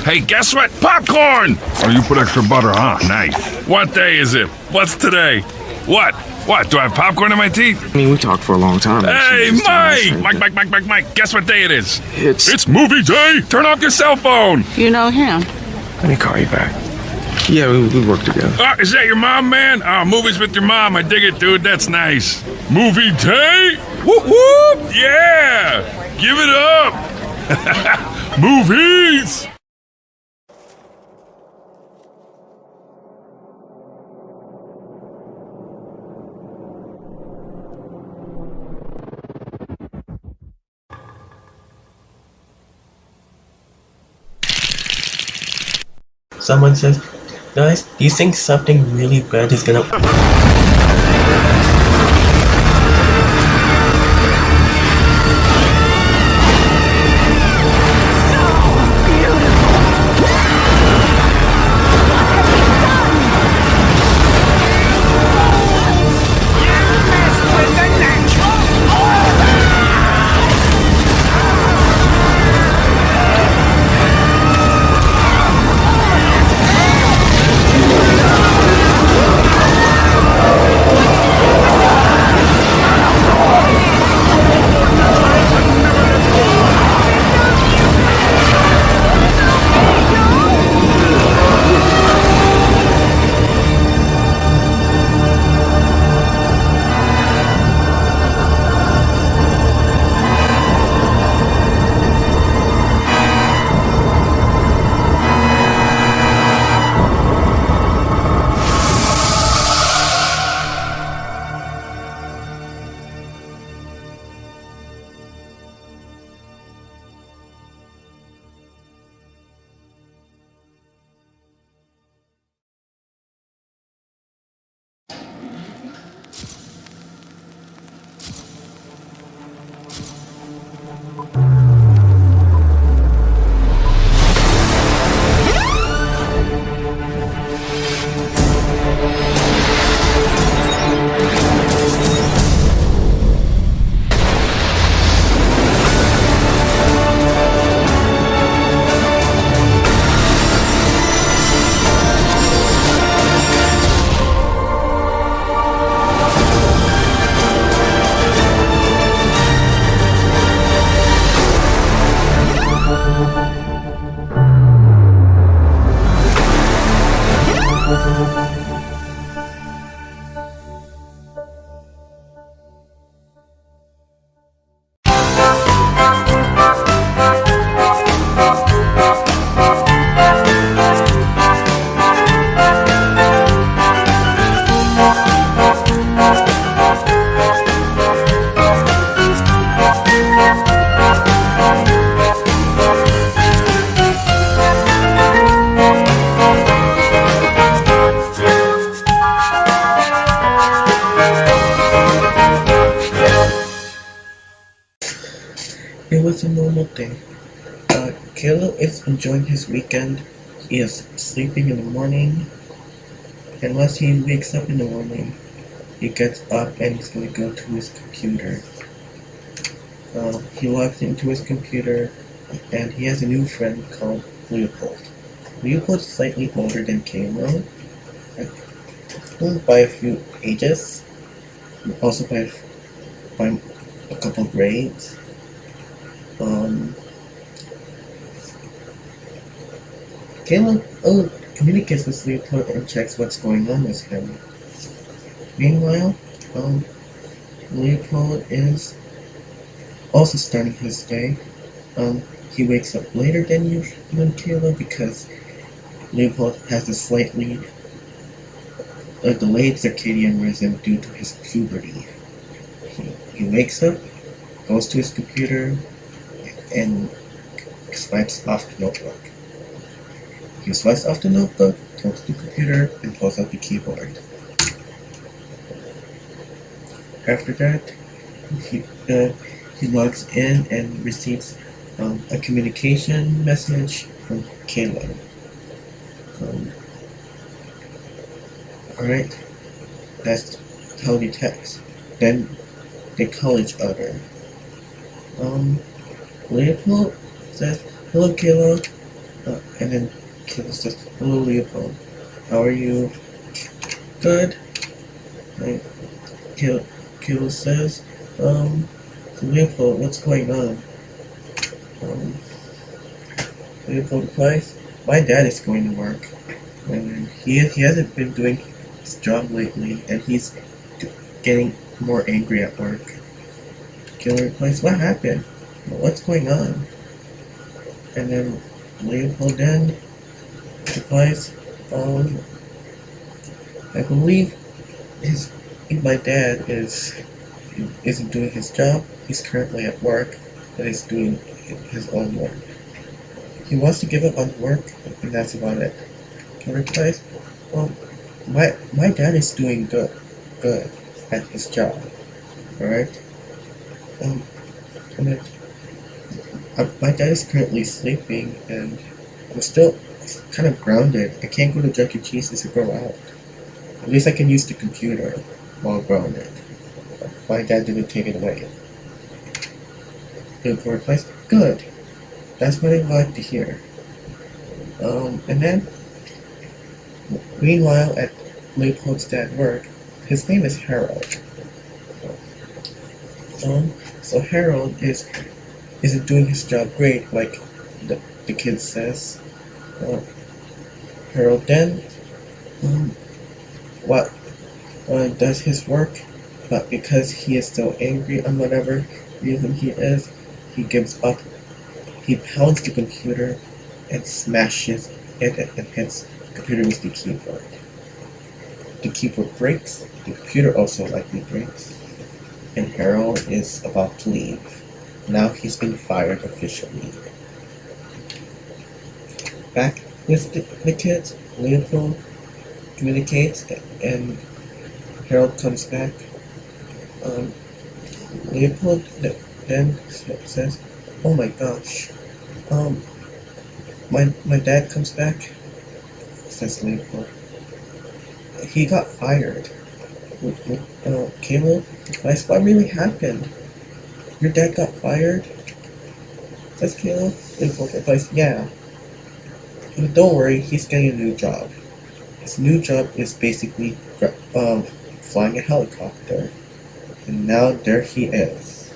Hey, guess what? Popcorn! Oh, you put extra butter, huh? Nice. What day is it? What's today? What? What? Do I have popcorn in my teeth? I mean, we talked for a long time. Hey, Mike! Guess what day it is? It's It's movie day! Turn off your cell phone! You know him? Let me call you back. Yeah, we work together. Is that your mom, man? Oh, movies with your mom. I dig it, dude. That's nice. Movie day? Whoop, whoop! Yeah! Give it up! Movies! Someone says, guys, do you think something really bad is gonna... It was a normal day. Caillou is enjoying his weekend. He is sleeping in the morning, and once he wakes up in the morning, he gets up and he's going to go to his computer. He logs into his computer, and he has a new friend called Leopold. Leopold is slightly older than Caillou, by a few ages, also by a couple grades. Caillou communicates with Leopold and checks what's going on with him. Meanwhile, Leopold is also starting his day. He wakes up later than Caillou because Leopold has a slightly delayed circadian rhythm due to his puberty. He wakes up, goes to his computer, and swipes off the notebook. He swipes off the notebook, turns to the computer, and pulls out the keyboard. After that, he logs in and receives a communication message from Caillou. Alright, that's how they text. Then they call each other. Leopold says, "Hello, Caillou," and then Caillou says, "Hello, Leopold. How are you?" "Good." And Caillou says, "Leopold, what's going on?" Leopold replies, "My dad is going to work, and he hasn't been doing his job lately, and he's getting more angry at work." Caillou replies, "What happened? What's going on?" And then Leopold then replies, "I believe my dad isn't doing his job. He's currently at work, and he's doing his own work. He wants to give up on work, and that's about it." Caillou replies, "Well, my dad is doing good at his job, alright? And then my dad is currently sleeping, and I'm still kind of grounded. I can't go to Chuck E. Cheese's to go out. At least I can use the computer while grounded. My dad didn't take it away." Leopold replies, "Good. That's what I'd like to hear." And then, meanwhile, at Leopold's dad's work, his name is Harold. So Harold isn't doing his job great, like the kid says. Harold then does his work, but because he is so angry on whatever reason he is, he gives up. He pounds the computer and smashes it and hits the computer with the keyboard. The keyboard breaks, the computer also likely breaks, and Harold is about to leave. Now he's been fired officially. Back with the kids, Leopold communicates and Harold comes back. Leopold then says, "Oh my gosh, my dad comes back," says Leopold. "He got fired." Caillou replies, "What really happened? Your dad got fired?" says Caillou. Leopold replies, "Yeah. But don't worry, he's getting a new job. His new job is basically flying a helicopter. And now there he is."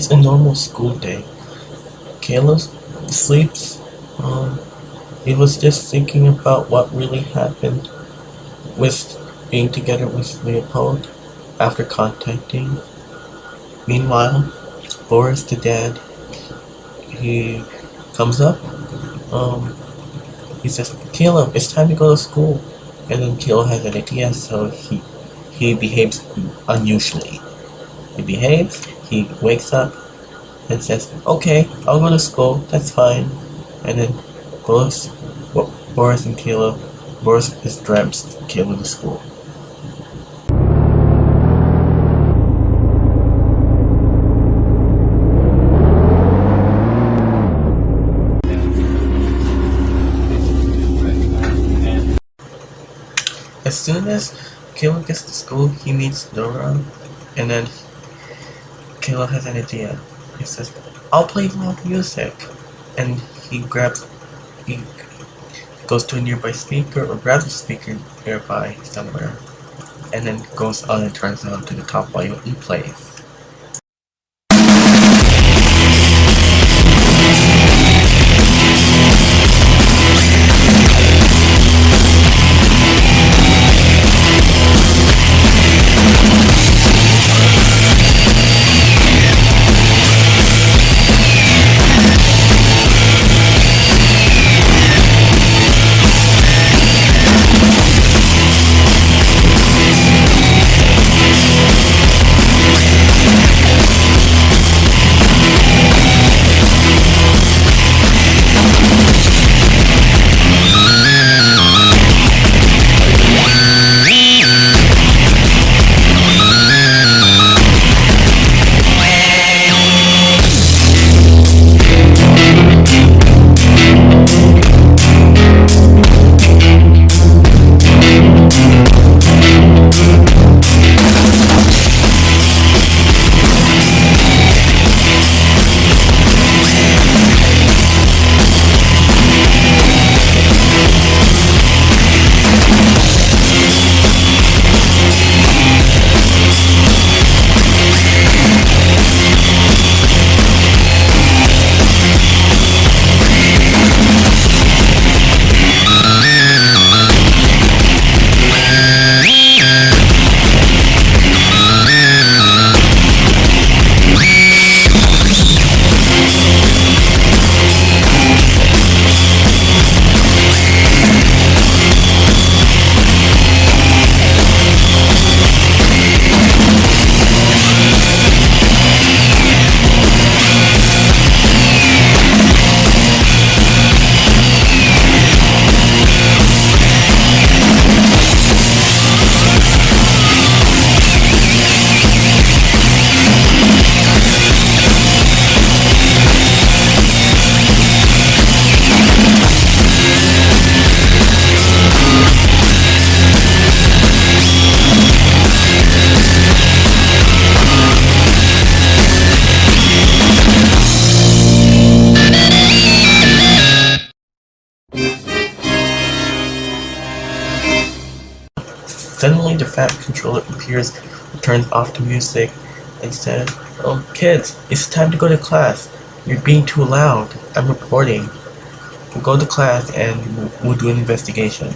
It's a normal school day. Caillou sleeps. He was just thinking about what really happened with being together with Leopold after contacting. Meanwhile, Boris, the dad, he comes up. He says, "Caillou, it's time to go to school." And then Caillou has an idea, so he behaves unusually. He behaves. He wakes up and says, "Okay, I'll go to school. That's fine." And then Boris and Caillou, Boris is drives Caillou to school. As soon as Caillou gets to school, he meets Dora, and then Caillou has an idea. He says, "I'll play loud music," and he goes to a nearby speaker or grabs a speaker nearby somewhere, and then goes on and turns it on to the top volume and plays. Suddenly, the fat controller appears and turns off the music and says, "Oh, kids, it's time to go to class. You're being too loud. I'm reporting. We'll go to class and we'll do an investigation."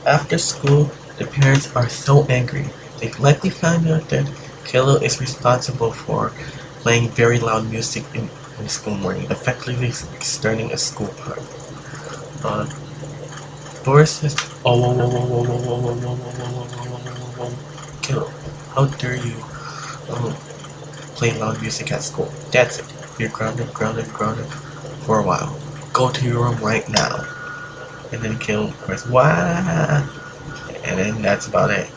After school, the parents are so angry. They likely found out that Caillou is responsible for playing very loud music in the school morning, effectively starting a school party. Boris says, "Oh, whoa, whoa, whoa, whoa, whoa, whoa, whoa, whoa, whoa, whoa, whoa, whoa, Caillou, how dare you play loud music at school? That's it. You're grounded for a while. Go to your room right now." And then Caillou goes, "Wah!" And then that's about it.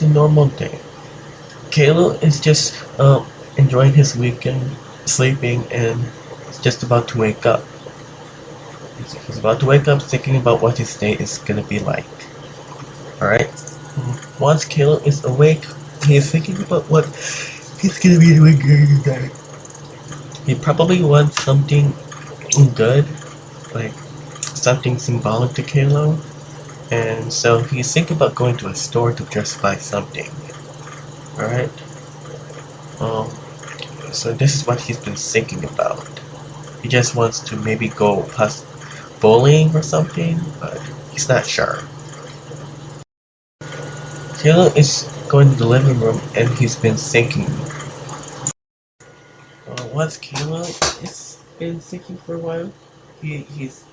a normal day. Caillou is just enjoying his weekend, sleeping, and is just about to wake up. He's about to wake up thinking about what his day is gonna be like. Alright? Once Caillou is awake, he is thinking about what he's gonna be doing during the day. He probably wants something good, like something symbolic to Caillou, and so he's thinking about going to a store to just buy something. Alright? So this is what he's been thinking about. He just wants to maybe go past bowling or something, but he's not sure. Caillou is going to the living room and he's been thinking. Once Caillou has been thinking for a while, he's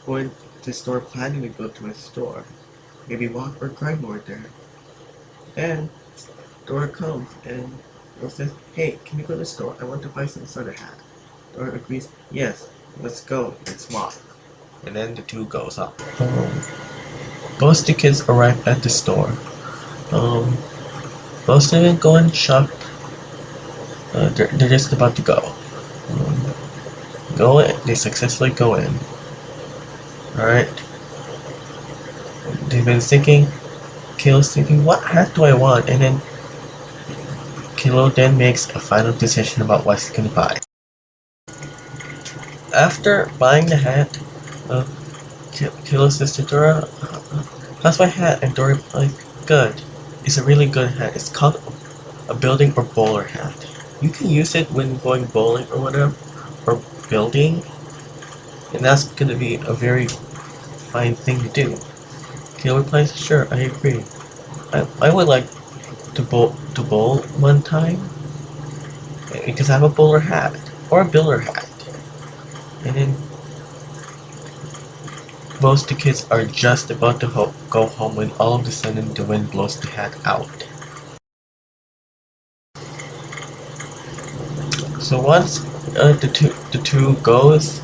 going to the store planning to go to a store. Maybe walk or cry more there. Then Dora comes and Dora says, "Hey, can you go to the store? I want to buy some sort of hat." Dora agrees, "Yes, let's go, let's walk." And then the two goes up. Both the kids arrive at the store. Most of them go and shop. They're just about to go. Go in. They successfully go in. Alright. They've been thinking. Caillou's thinking, what hat do I want? And then Caillou then makes a final decision about what he's gonna buy. After buying the hat, Caillou says to Dora, "How's my hat?" And Dora like, "Good. It's a really good hat. It's called a building or bowler hat. You can use it when going bowling or whatever, or building, and that's gonna be a very fine thing to do." Caillou replies, "Sure, I agree. I would like to bowl one time because I have a bowler hat or a builder hat." And then most the kids are just about to go home when all of a sudden the wind blows the hat out. So once the two goes,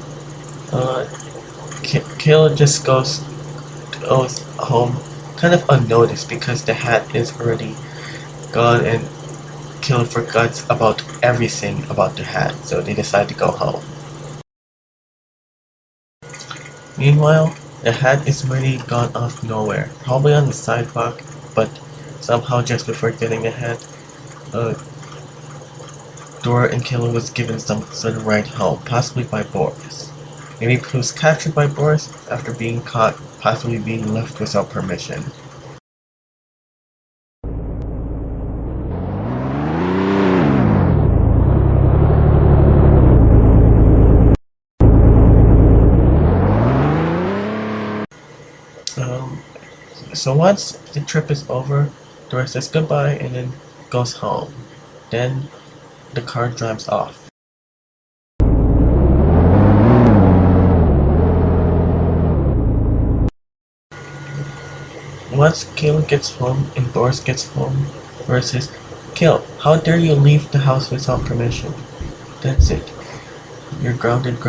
Caillou just goes home kind of unnoticed because the hat is already gone and Caillou forgot about everything about the hat, so they decide to go home. Meanwhile, the hat is really gone off nowhere, probably on the sidewalk, but somehow just before getting the hat, Dora and Caillou was given some sort of ride home, possibly by Boris. Maybe he was captured by Boris after being caught, possibly being left without permission. So once the trip is over, Dora says goodbye and then goes home. Then the car drives off. Once Caillou gets home and Boris gets home, Boris says, "Caillou, how dare you leave the house without permission? That's it. You're grounded.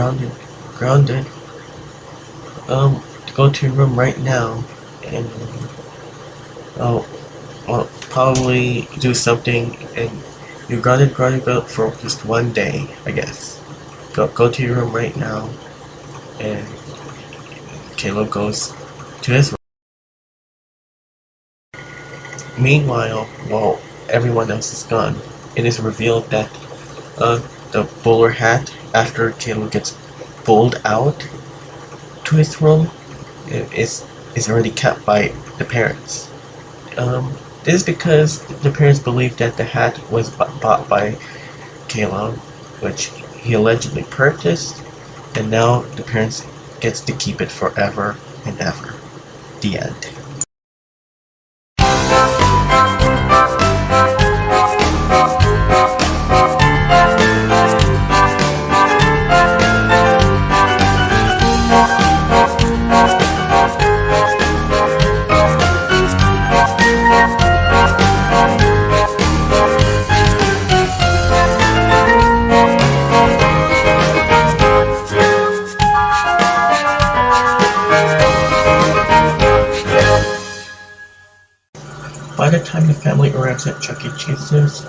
Go to your room right now and I'll probably do something, and you're grounded for just one day, I guess. Go to your room right now." And Caillou goes to his room. Meanwhile, while everyone else is gone, it is revealed that the bowler hat, after Caillou gets bowled out to his room, is already kept by the parents. This is because the parents believe that the hat was bought by Caillou, which he allegedly purchased, and now the parents gets to keep it forever and ever. The end. parents at Chuck E. Cheese's.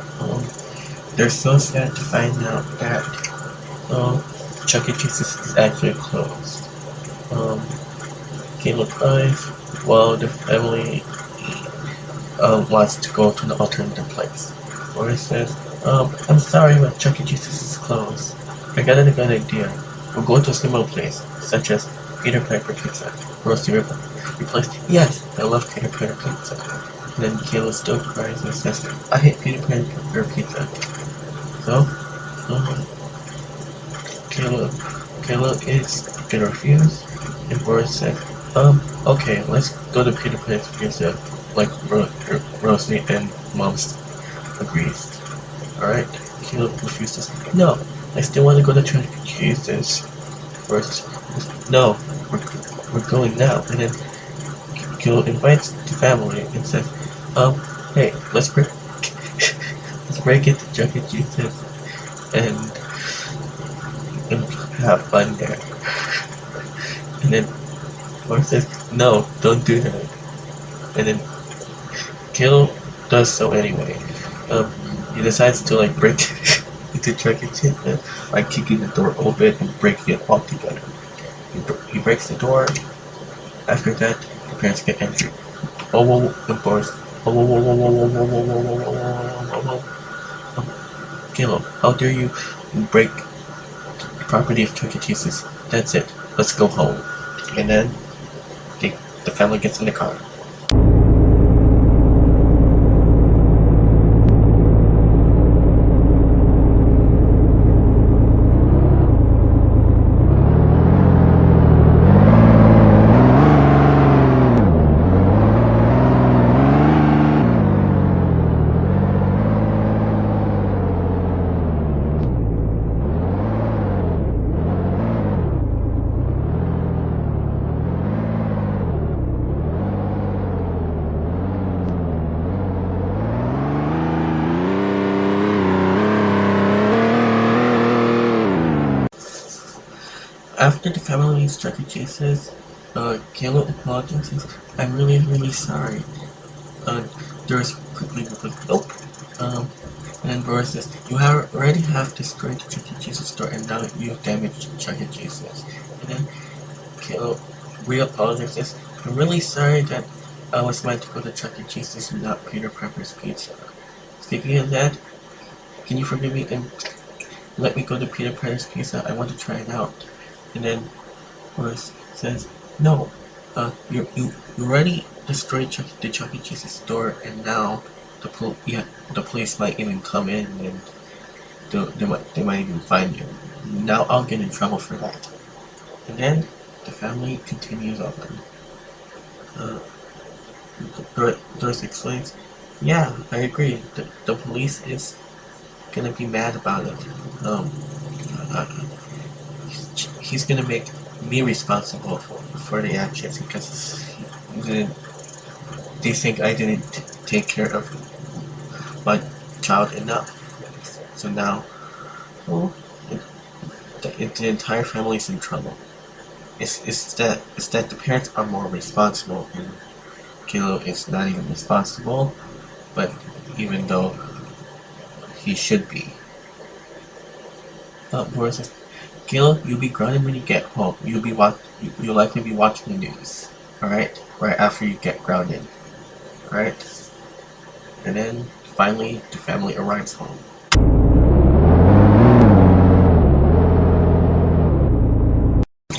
They're so sad to find out that Chuck E. Cheese's is actually closed. Caillou cries while the family wants to go to the alternative place. Boris says, I'm sorry, but Chuck E. Cheese's is closed. I got a good idea. We'll go to a similar place, such as Peter Piper Pizza. Roasty replies, yes, I love Peter Piper Pizza. And then Caillou still cries and says, I hate Peter Piper Pizza. So, Caillou is gonna refuse, and Boris said, okay, let's go to Peter Piper's Pizza, like Rosie and Mom's agrees. Alright, Caillou refuses. No, I still want to go to Chuck E. Cheese's. Boris, no, we're going now. And then Caillou invites the family and says, hey, let's break it to Chuck E. Cheese's and have fun there. And then Boris says, no, don't do that. And then Caillou does so anyway. He decides to like break into Chuck E. Cheese by kicking the door open and breaking it all together. He breaks the door. After that, the parents get angry. And Boris. Caillou, how dare you break the property of Chuck E. Cheese's? That's it. Let's go home. And then the family gets in the car. After the family leaves Chuck E. Cheese's, Caillou apologizes. I'm really, really sorry. Doris quickly replies, nope. And then Boris says, you already have destroyed the Chuck E. Cheese's store and now you've damaged Chuck E. Cheese's. And then Caillou re-apologizes. I'm really sorry that I was meant to go to Chuck E. Cheese's and not Peter Piper's Pizza. Speaking of that, can you forgive me and let me go to Peter Piper's Pizza? I want to try it out. And then Boris says, no, you already destroyed the Chuck E. Cheese's store, and now the police might even come in and they might even find you. Now I'll get in trouble for that. And then the family continues on. Doris explains, yeah, I agree. The police is gonna be mad about it. He's gonna make me responsible for the actions because they think I didn't take care of my child enough. So now, the entire family's in trouble. It's that the parents are more responsible and Caillou is not even responsible, but even though he should be. Boris says, Caillou, you'll be grounded when you get home. You'll likely be watching the news. Alright? Right after you get grounded. Alright? And then, finally, the family arrives home.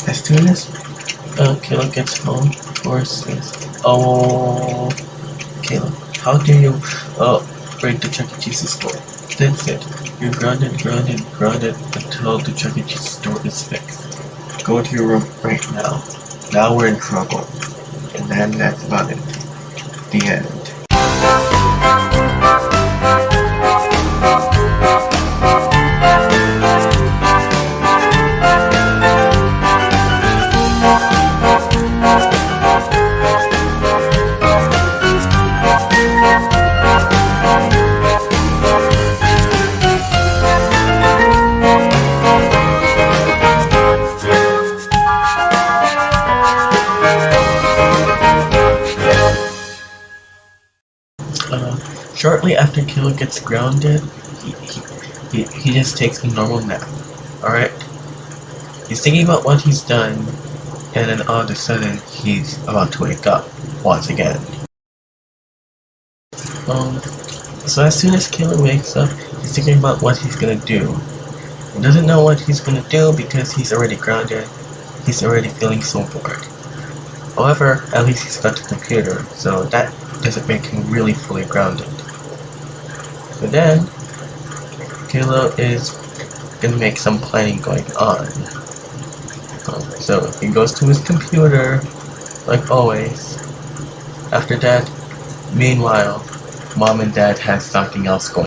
As soon as Caillou gets home, Boris says, oh, Caillou, how dare you break the Chuck E. Cheese's store? That's it. You're grounded until the Chuck E. Cheese store is fixed. Go to your room right now. Now we're in trouble. And then that's about it. The end. shortly after Caillou gets grounded, he just takes a normal nap. Alright? He's thinking about what he's done, and then all of a sudden, he's about to wake up once again. So as soon as Caillou wakes up, he's thinking about what he's gonna do. He doesn't know what he's gonna do because he's already grounded. He's already feeling so bored. However, at least he's got the computer, so that doesn't make him really fully grounded. So then, Caillou is gonna make some planning going on. So he goes to his computer, like always. After that, meanwhile, Mom and Dad have something else going.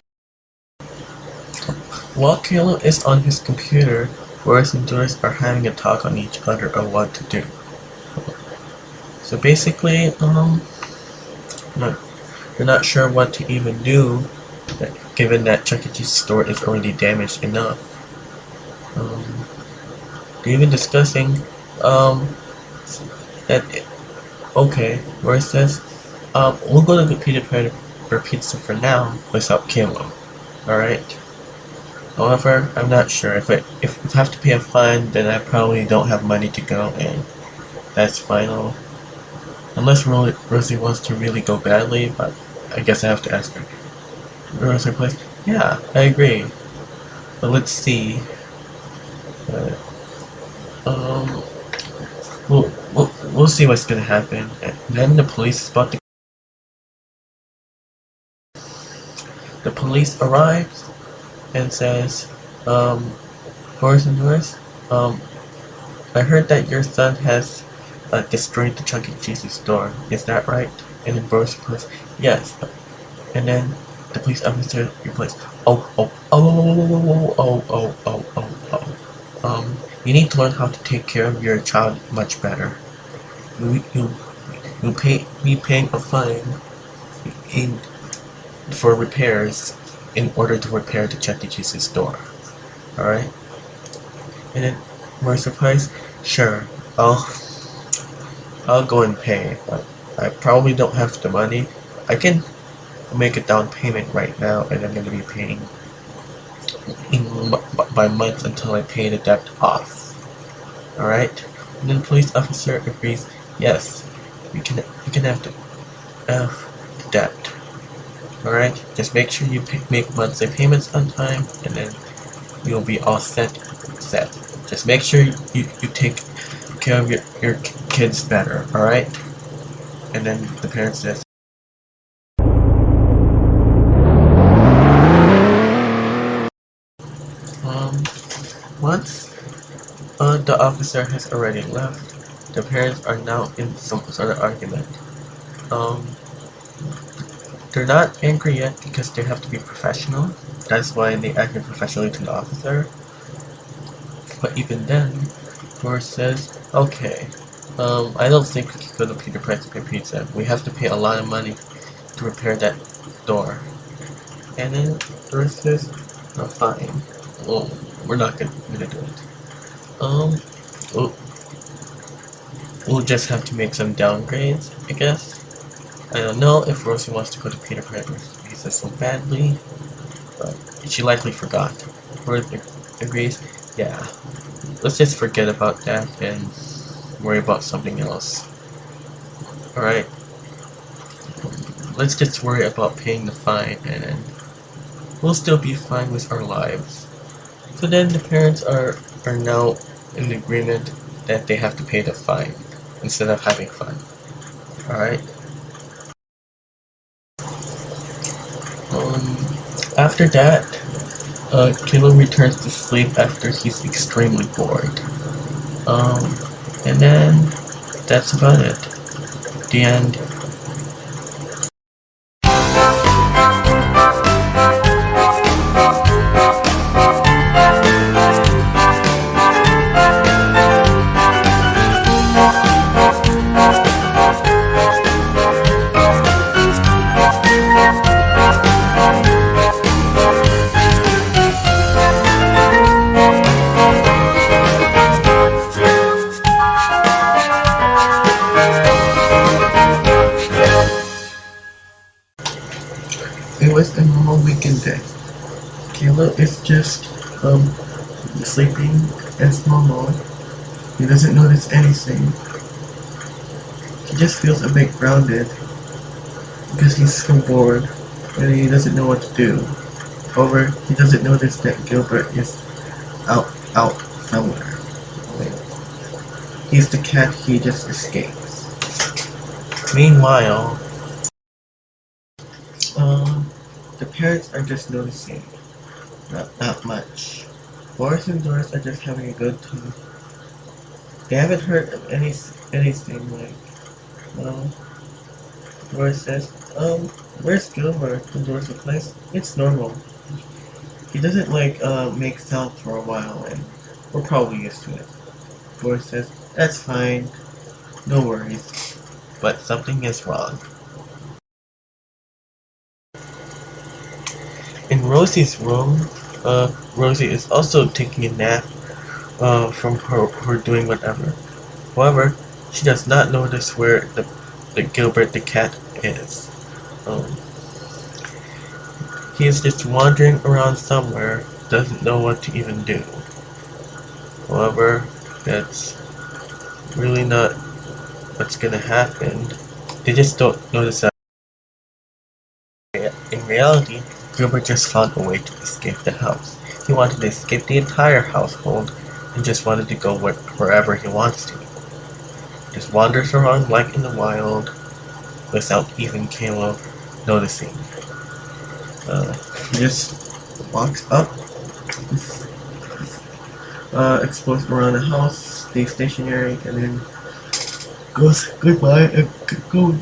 While Caillou is on his computer, Boris and Doris are having a talk on each other on what to do. So basically, they're not sure what to even do, given that Chuck E. Cheese store is already damaged enough. They're even discussing, that, okay, Boris says, we'll go to the Peter Pan for pizza for now without Caillou. Alright? However, I'm not sure. If I have to pay a fine, then I probably don't have money to go, and that's final. Unless Rosie wants to really go badly, but I guess I have to ask her. Rosie plays, yeah, I agree. But let's see. We'll see what's gonna happen. And then the police is about to. The police arrives and says, Boris and Doris, I heard that your son has destroyed the Chuck E. Cheese store. Is that right? And then Boris replies, yes. And then the police officer replies, you need to learn how to take care of your child much better. You'll be paying a fine for repairs in order to repair the Chuck E. Cheese store. Alright? And then Boris replies, sure, I'll go and pay, but I probably don't have the money. I can make a down payment right now, and I'm gonna be paying by months until I pay the debt off. Alright? And then the police officer agrees, yes, you can have the debt. Alright? Just make sure you make monthly payments on time, and then you'll be all set. Just make sure you take care of your kids better, alright? And then the parent says, once the officer has already left, the parents are now in some sort of argument. They're not angry yet because they have to be professional. That's why they acted professionally to the officer. But even then, Boris says, okay, I don't think we can go to Peter Pan to pay pizza. We have to pay a lot of money to repair that door. And then Boris says, no, fine. Well, we're not gonna do it. We'll just have to make some downgrades, I guess. I don't know if Rosie wants to go to Peter Pan pizza so badly, but she likely forgot. Rosie agrees, yeah, let's just forget about that and worry about something else. Alright? Let's just worry about paying the fine, and then we'll still be fine with our lives. So then the parents are now in agreement that they have to pay the fine instead of having fun. Alright? After that, Caillou returns to sleep after he's extremely bored. And then that's about it. The end. is just sleeping as normal. He doesn't notice anything. He just feels a bit grounded because he's so bored and he doesn't know what to do. However, he doesn't notice that Gilbert is out somewhere. He's the cat he just escapes. Meanwhile, the parents are just noticing. Not much. Boris and Doris are just having a good time. They haven't heard of anything like, Doris says, where's Gilbert? And Doris replies, it's normal. He doesn't make sound for a while and we're probably used to it. Doris says, that's fine. No worries. But something is wrong. In Rosie's room, Rosie is also taking a nap from her doing whatever. However, she does not notice where the Gilbert the cat is. He is just wandering around somewhere, doesn't know what to even do. However, that's really not what's gonna happen. They just don't notice that. In reality, Gilbert just found a way to escape the house. He wanted to escape the entire household and just wanted to go wherever he wants to. Just wanders around like in the wild without even Caillou noticing. He just walks up, explores around the house, stays stationary, and then goes goodbye and goes.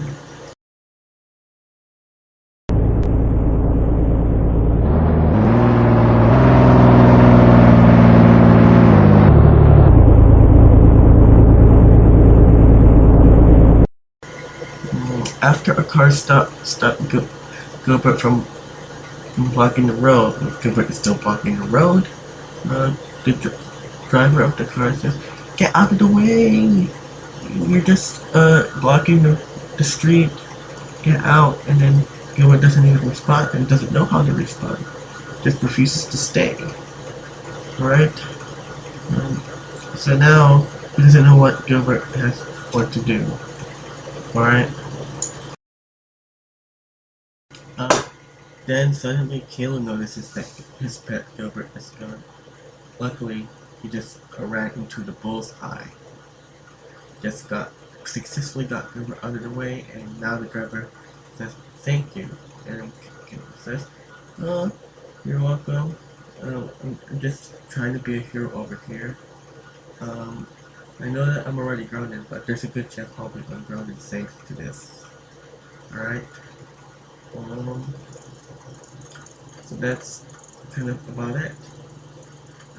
After a car stopped Gilbert from blocking the road. Gilbert is still blocking the road. The driver of the car says, "Get out of the way! You're just blocking the street. Get out!" And then Gilbert doesn't even respond and doesn't know how to respond. Just refuses to stay. Alright? So now he doesn't know what Gilbert has what to do. Alright? Then suddenly Caillou notices that his pet Gilbert is gone. Luckily, he just ran into the bull's eye. Just successfully got Gilbert out of the way, and now the driver says thank you. And Caillou says, "Oh, you're welcome. I'm just trying to be a hero over here. I know that I'm already grounded, but there's a good chance I'll be ungrounded thanks to this. Alright? So that's kind of about it.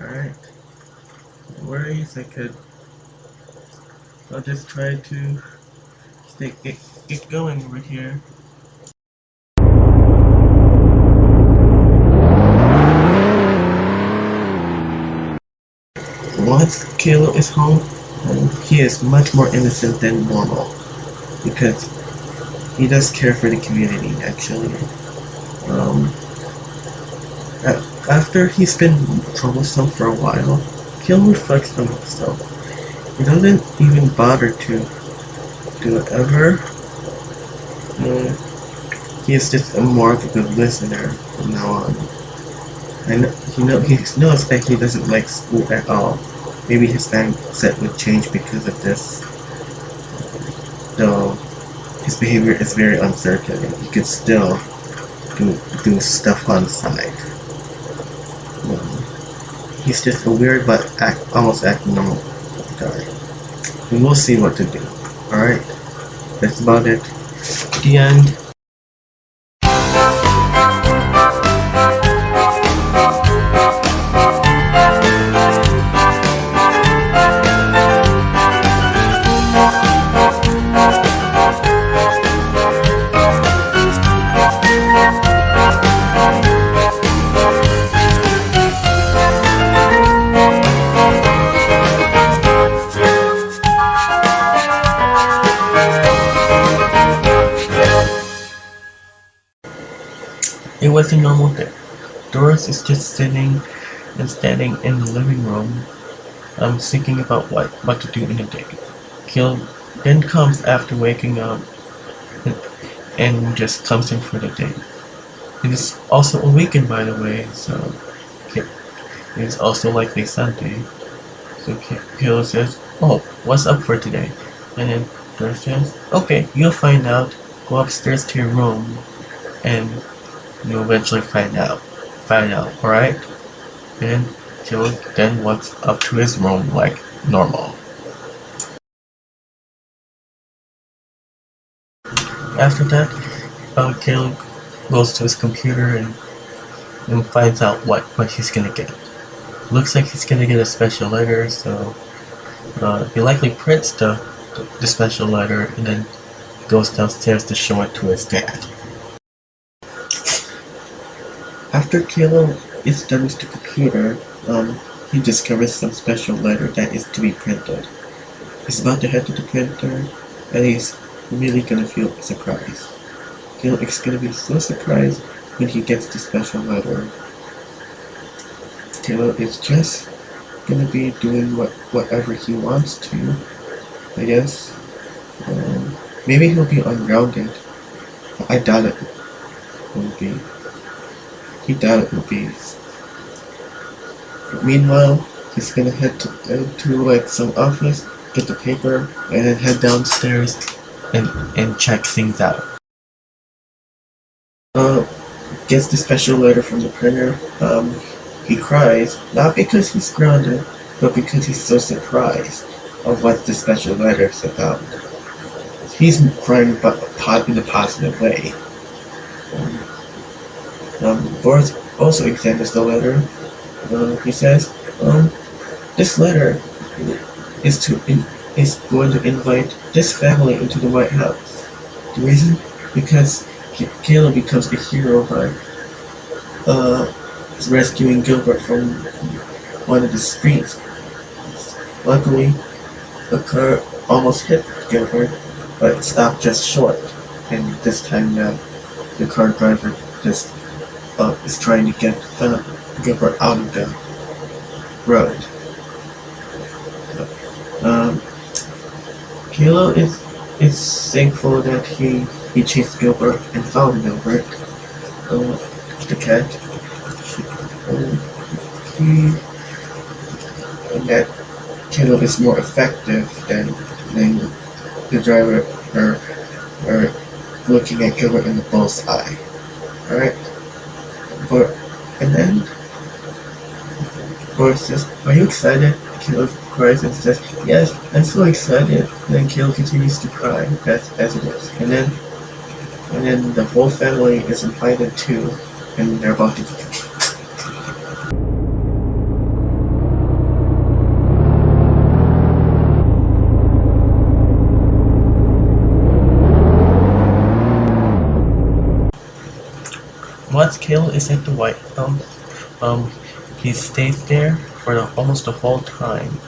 Alright. No worries, I'll just try to get going over here. Once Caillou is home, he is much more innocent than normal because he does care for the community actually. After he's been troublesome for a while, Caillou reflects on himself. He doesn't even bother to do whatever. He is just more of a good listener from now on. And he knows that he doesn't like school at all. Maybe his mindset would change because of this. Though his behavior is very uncertain, and he could still do stuff on the side. He's just a weird but almost acting normal guy. And we'll see what to do. Alright? That's about it. The end. It was a normal day. Doris is just sitting and standing in the living room, thinking about what to do in the day. Caillou then comes after waking up and just comes in for the day. It is also a weekend, by the way, so it is also likely Sunday. So Caillou says, "Oh, what's up for today?" And then Doris says, "Okay, you'll find out. Go upstairs to your room, and you'll eventually find out. Alright?" And Caillou then walks up to his room like normal. After that, Caillou goes to his computer and finds out what he's gonna get. Looks like he's gonna get a special letter, so he likely prints the special letter and then goes downstairs to show it to his dad. After Caillou is done with the computer, he discovers some special letter that is to be printed. He's about to head to the printer, and he's really gonna feel a surprise. Caillou is gonna be so surprised when he gets the special letter. Caillou is just gonna be doing whatever he wants to, I guess. Maybe he'll be ungrounded. I doubt it will be. He doubt it will be. But meanwhile, he's gonna head to like some office, get the paper, and then head downstairs and check things out. Gets the special letter from the printer. He cries, not because he's grounded, but because he's so surprised of what the special letter is about. He's crying in a positive way. Boris also examines the letter. He says, this letter is going to invite this family into the White House. The reason? Because Caillou becomes a hero by rescuing Gilbert from one of the streets. Luckily, the car almost hit Gilbert, but it stopped just short. And this time now, the car driver just is trying to get Gilbert out of the road. Caillou is thankful that he chased Gilbert and found Gilbert, the cat. And that Caillou is more effective than the driver or looking at Gilbert in the bull's eye. Alright? And then Boris says, "Are you excited?" Caillou cries and says, "Yes, I'm so excited." And then Caillou continues to cry as it is. And then the whole family is invited too, and they're about to Once Caillou is at the White House, he stays there for almost the whole time.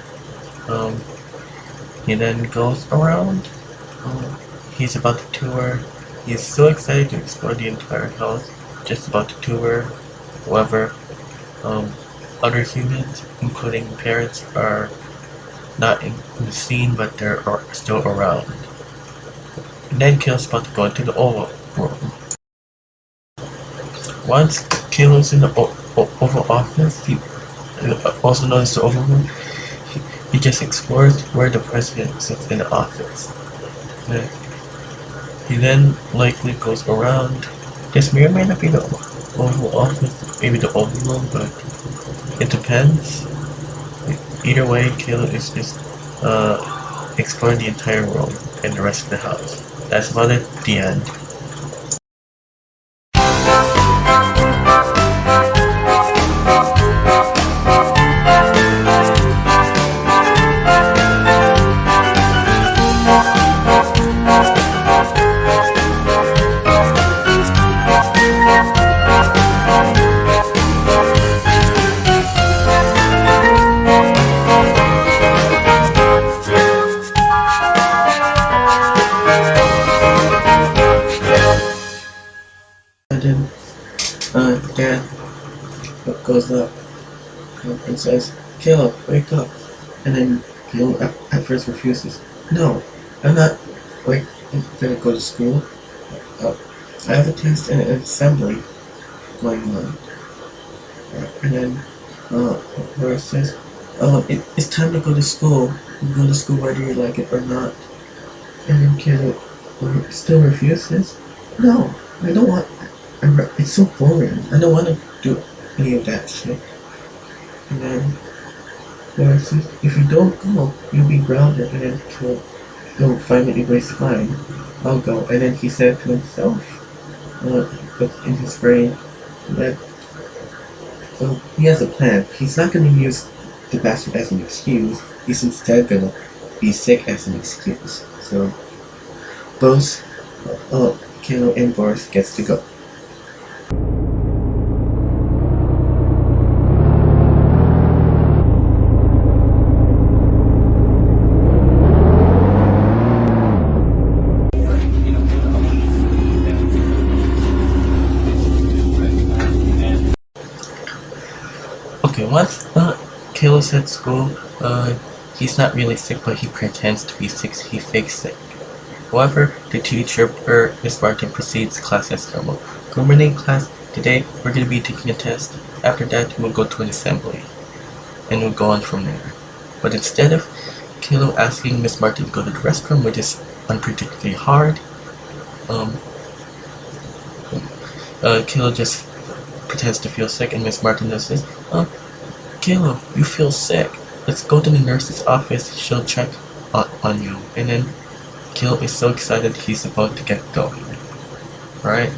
He then goes around. He's about to tour. He's so excited to explore the entire house. Just about to tour. However, other humans, including parents, are not in the scene, but they're still around. And then Caillou's about to go into the Oval Room. Once Caillou's in the Oval Office, also known as the Oval Room, he just explores where the president sits in the office. He then likely goes around. This may or may not be the Oval Office, maybe the Oval Room, but it depends. Either way, Caillou is just exploring the entire room and the rest of the house. That's about it. The end. says, Caleb, wake up. And then Caleb at first refuses. No, I'm not gonna go to school. I have a test and an assembly going on. And then Laura says, it's time to go to school. You go to school whether you like it or not. And then Caleb still refuses. No, I don't want. It's so boring. I don't want to do any of that shit. And then Laura says, if you don't go, you'll be grounded. And then Caleb, no, finally, it's fine. I'll go. And then he said to himself, but in his brain, that he has a plan. He's not going to use the bastard as an excuse. He's instead going to be sick as an excuse. So both Caillou and Boris gets to go. Okay, once Caillou's at school, he's not really sick, but he pretends to be sick. He fakes sick. However, the teacher, Miss Martin, proceeds class as normal. Good morning, class. Today, we're going to be taking a test. After that, we'll go to an assembly. And we'll go on from there. But instead of Caillou asking Miss Martin to go to the restroom, which is unpredictably hard, Caillou just pretends to feel sick, and Miss Martin does this. Caillou, you feel sick. Let's go to the nurse's office. She'll check on you. And then Caillou is so excited he's about to get going. Right?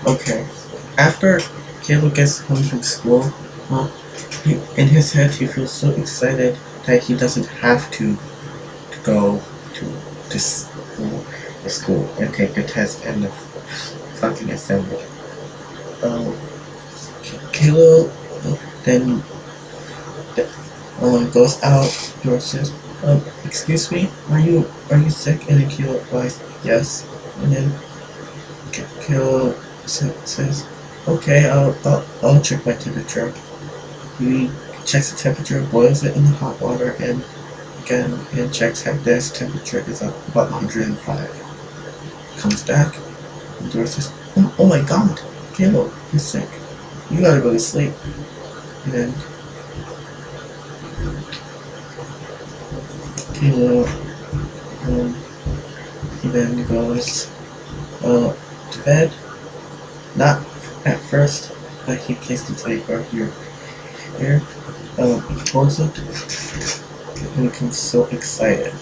Okay. After Caillou gets home from school, in his head he feels so excited that he doesn't have to go to school and take the test and the fucking assembly. Caillou then goes out. George says, "Excuse me, are you sick?" And then Caillou replies, "Yes." And then Caillou says, "Okay, I'll check my temperature." He checks the temperature, boils it in the hot water, and again, and checks that this temperature is about 105. Comes back, and Doris says, "Oh my god, Caillou, you're sick. You gotta go to sleep." And then Caillou, he then goes to bed. Not at first, but he plays the playground here. He holds it and becomes so excited.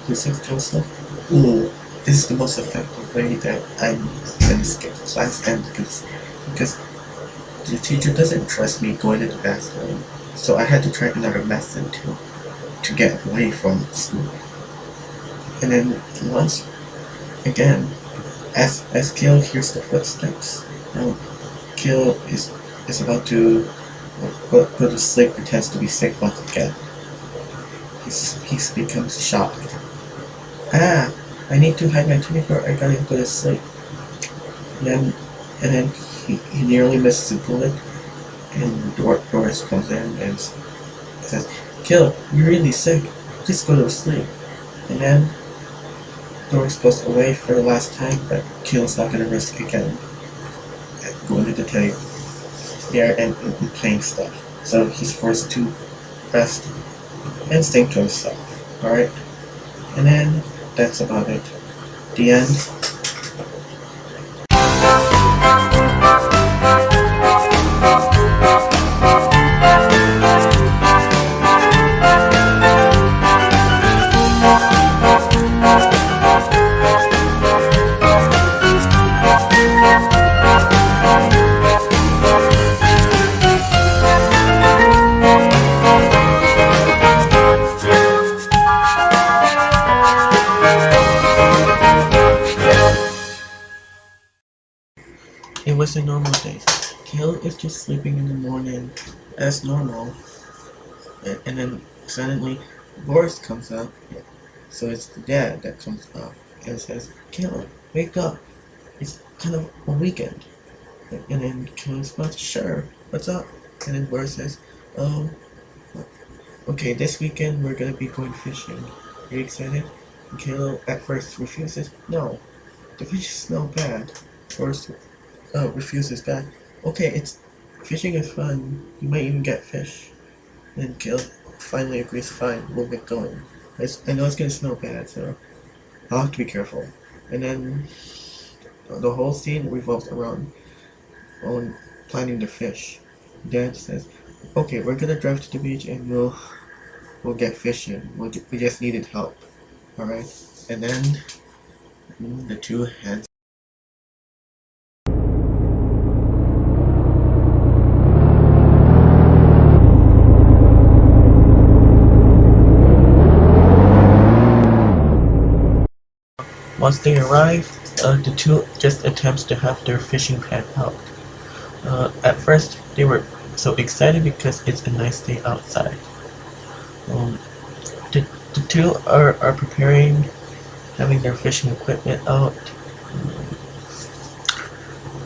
He says to himself, "Ooh, this is the most effective way that I'm gonna skip class," and because the teacher doesn't trust me going to the bathroom, so I had to try another method to get away from school. And then once again, as Caillou hears the footsteps, Caillou is about to go to sleep, pretends to be sick once again. He becomes shocked. I need to hide my tunic, I gotta go to sleep. And then he nearly misses a bullet, and Doris comes in and says, "Caillou, you're really sick. Just go to sleep." And then Doris goes away for the last time, but Caillou's not gonna risk again going to the table there and playing stuff. So he's forced to rest and think to himself. Alright? And then that's about it. The end. It was a normal day. Caillou is just sleeping in the morning, as normal. And then suddenly Boris comes up. So it's the dad that comes up and says, Caleb, wake up. It's kind of a weekend. And then Caleb responds, sure, what's up? And then Boris says, um, okay, this weekend we're gonna be going fishing. Are you excited? And Caleb at first refuses. No, the fish smell bad. Boris refuses back. Okay, fishing is fun. You might even get fish. And Caleb finally agrees, fine, we'll get going. I know it's gonna smell bad, so I'll have to be careful. And then the whole scene revolves around planning the fish. Dad says, okay, we're gonna drive to the beach and we'll get fishing. We just needed help. Alright? And then the two heads. Once they arrive, the two just attempts to have their fishing pan out. At first, they were so excited because it's a nice day outside. The two are preparing, having their fishing equipment out,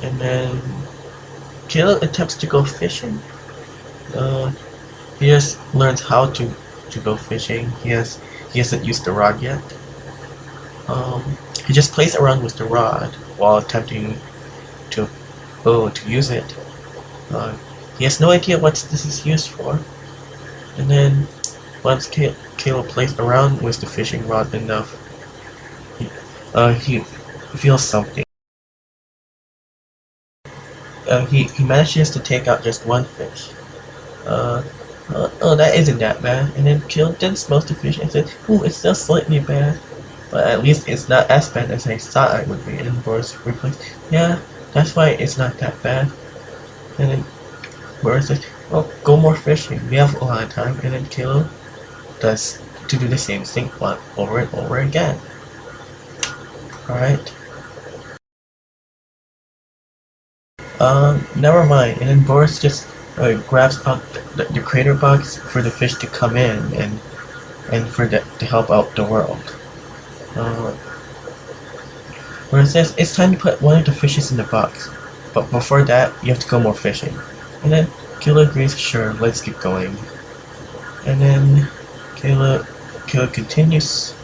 and then Caleb attempts to go fishing. He just learns how to go fishing. He hasn't used the rod yet. He just plays around with the rod while attempting to use it. He has no idea what this is used for. And then once Caleb plays around with the fishing rod enough, he feels something. He manages to take out just one fish. Oh, that isn't that bad. And then Caleb then smells the fish and says, "Ooh, it's still slightly bad. But at least it's not as bad as I thought it would be." And Boris replies, "Yeah, that's why it's not that bad." And then Boris says, "Well, go more fishing. We have a lot of time." And then Caillou does to do the same thing over and over again. Alright. Never mind. And then Boris just grabs out the crater box for the fish to come in and for that to help out the world. Where it says it's time to put one of the fishes in the box, but before that you have to go more fishing. And then Caillou agrees, sure, let's get going. And then Caillou continues.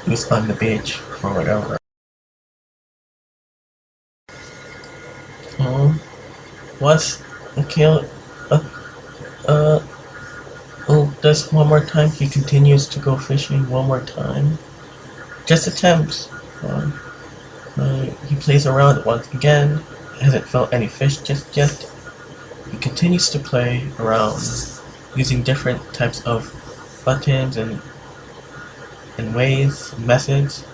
He's on the beach for whatever. Once Caillou does one more time, he continues to go fishing one more time. Just attempts. He plays around once again, hasn't felt any fish just yet. He continues to play around using different types of buttons and ways, methods.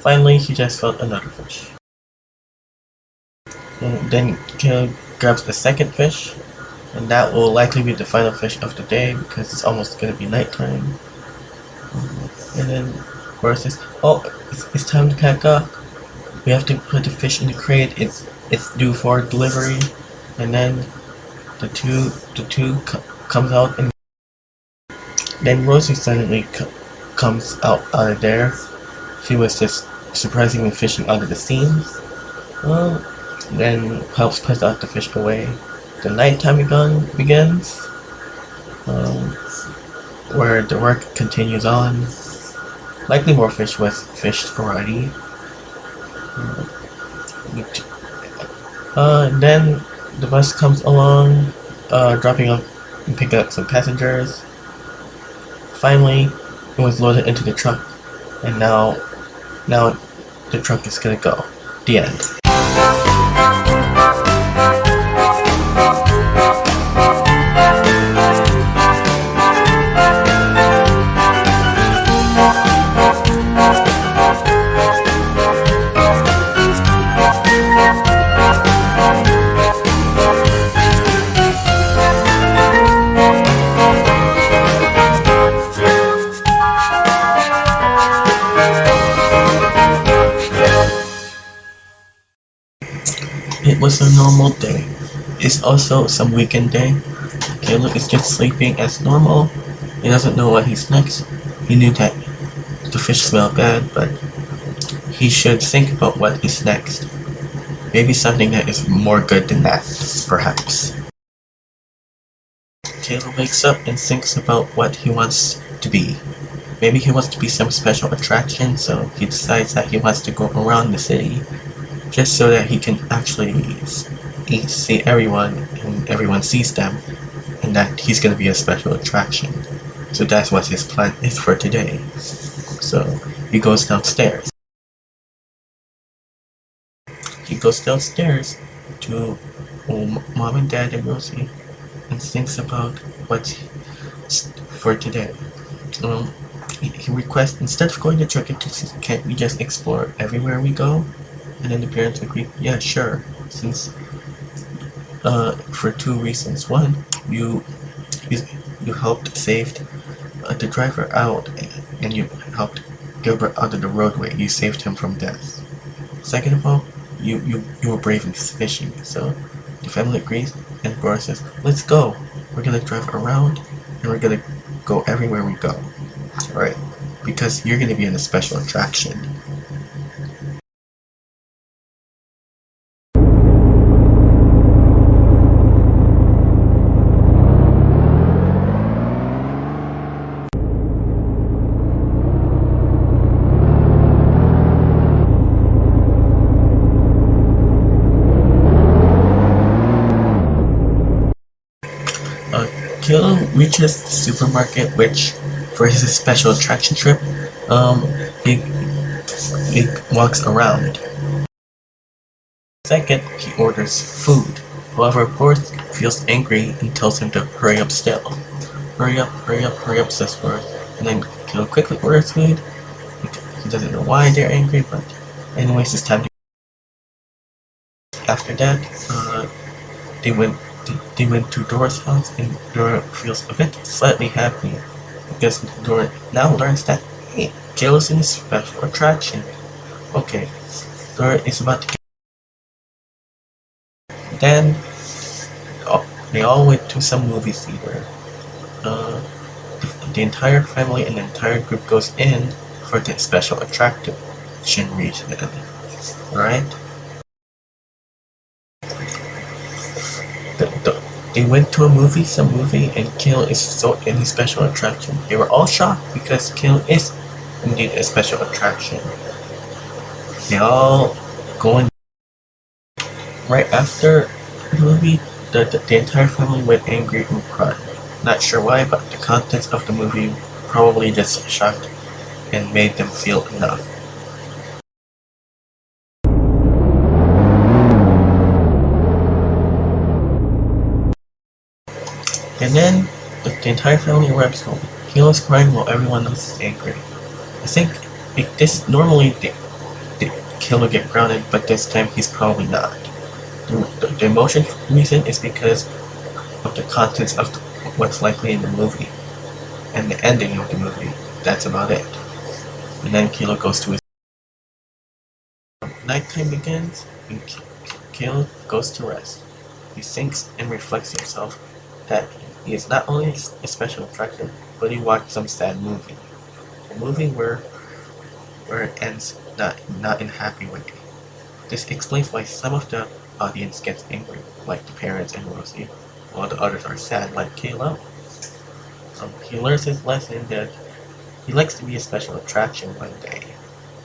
Finally, he just felt another fish. And then Caillou grabs the second fish, and that will likely be the final fish of the day because it's almost going to be nighttime. And then Boris says, "Oh, it's time to pack up. We have to put the fish in the crate. It's due for delivery." And then the two comes out, and then Rosie suddenly comes out of there. She was just surprisingly fishing under the scene. Then helps put out the fish away. The nighttime begins, where the work continues on. Likely more fish was fished already. Then the bus comes along, dropping off and picking up some passengers. Finally, it was loaded into the truck, and now the truck is gonna go. The end. It was a normal day. It's also some weekend day, Caillou is just sleeping as normal. He doesn't know what he's next. He knew that the fish smelled bad, but he should think about what is next. Maybe something that is more good than that, perhaps. Caillou wakes up and thinks about what he wants to be. Maybe he wants to be some special attraction, so he decides that he wants to go around the city just so that he can actually see everyone and everyone sees them, and that he's going to be a special attraction. So that's what his plan is for today. So he goes downstairs. He goes downstairs to Mom and Dad and Rosie and thinks about what's for today. He requests, instead of going to Chuck E. Cheese, can't we just explore everywhere we go? And then the parents agree, yeah, sure. Since for two reasons. One, you helped saved the driver out, and you helped Gilbert out of the roadway. You saved him from death. Second of all, you were brave in fishing. So the family agrees, and Boris says, let's go. We're gonna drive around, and we're gonna go everywhere we go. Alright, because you're gonna be in a special attraction. Caillou reaches the supermarket, which, for his special attraction trip, he walks around. Second, he orders food. However, Boris feels angry and tells him to hurry up still. Hurry up, says Boris. And then Caillou quickly orders food. He doesn't know why they're angry, but anyways, it's time to... After that, they went to Dora's house, and Dora feels a bit slightly happy because Dora now learns that, hey, Caillou's in a special attraction. Okay, Dora is about to get... Then they all went to some movie theater. The entire family and the entire group goes in for the special attraction region. Alright? They went to some movie, and Caillou is so in his special attraction. They were all shocked because Caillou is indeed a special attraction. They all go in. Right after the movie, the entire family went angry and cried. Not sure why, but the contents of the movie probably just shocked and made them feel enough. And then the entire family arrives home. Cailou's crying while everyone else is angry. I think normally Caillou get grounded, but this time he's probably not. The emotion reason is because of the contents of what's likely in the movie and the ending of the movie. That's about it. And then Caillou goes to his... Nighttime begins, and Caillou goes to rest. He thinks and reflects himself that he is not only a special attraction, but he watched some sad movie. A movie where it ends not in a happy way. This explains why some of the audience gets angry, like the parents and Rosie, while the others are sad, like Caillou. He learns his lesson that he likes to be a special attraction one day,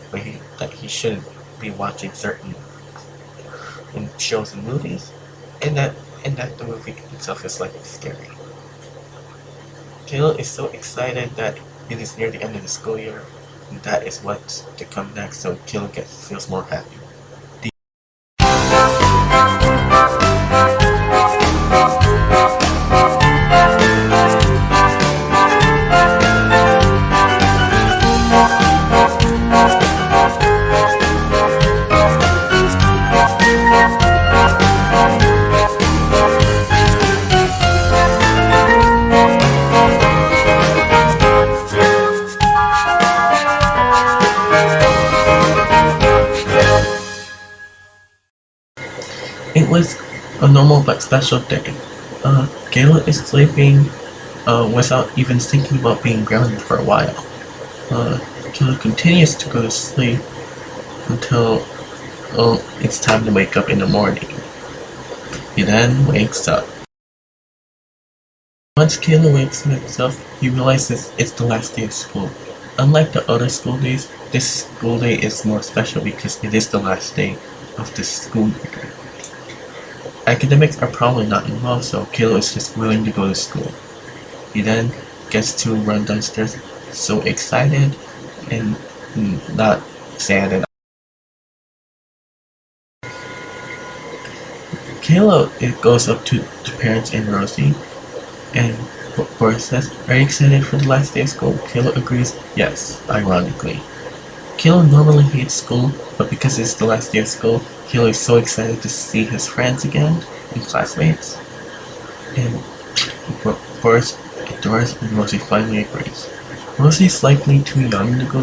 but that he shouldn't be watching certain shows and movies, and that the movie itself is slightly scary. Caillou is so excited that it is near the end of the school year, and that is what's to come next, so Caillou feels more happy. It was a normal but special day. Caillou is sleeping without even thinking about being grounded for a while. Caillou continues to go to sleep until it's time to wake up in the morning. He then wakes up. Once Caillou wakes up, he realizes it's the last day of school. Unlike the other school days, this school day is more special because it is the last day of the school year. Academics are probably not involved, so Caillou is just willing to go to school. He then gets to run downstairs, so excited and not sad at all. Caillou goes up to the parents and Rosie, and Boris says, "Are you excited for the last day of school?" Caillou agrees, yes, ironically. Caillou normally hates school, but because it's the last day of school, Caillou is so excited to see his friends again and classmates. And Boris, Doris, and Rosie finally agrees. Rosie's likely too young to go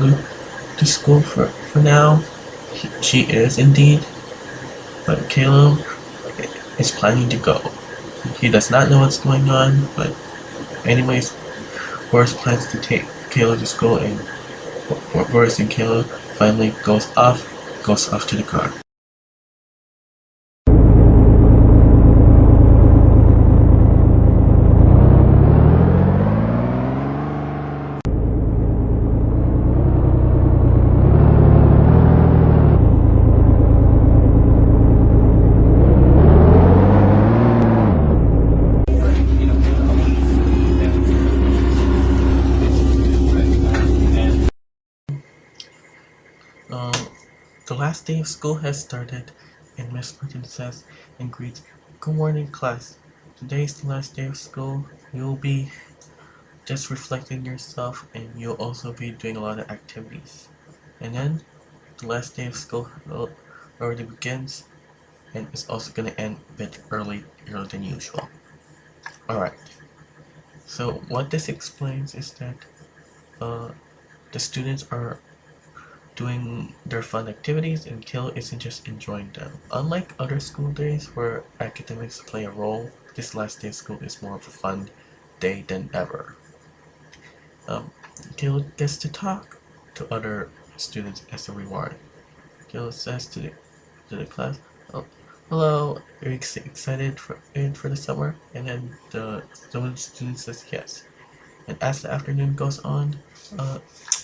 to school for now. She is indeed, but Caillou is planning to go. He does not know what's going on, but anyways, Boris plans to take Caillou to school, and Boris and Caillou finally goes off to the car. The last day of school has started, and Miss Martin says and greets, "Good morning, class. Today is the last day of school. You'll be just reflecting yourself, and you'll also be doing a lot of activities." And then the last day of school already begins, and it's also going to end a bit earlier than usual. Alright, so what this explains is that the students are doing their fun activities, and Caillou isn't just enjoying them. Unlike other school days where academics play a role, this last day of school is more of a fun day than ever. Caillou gets to talk to other students as a reward. Caillou says to the class, "Oh, hello, are you excited for the summer?" And then the student says yes. And as the afternoon goes on,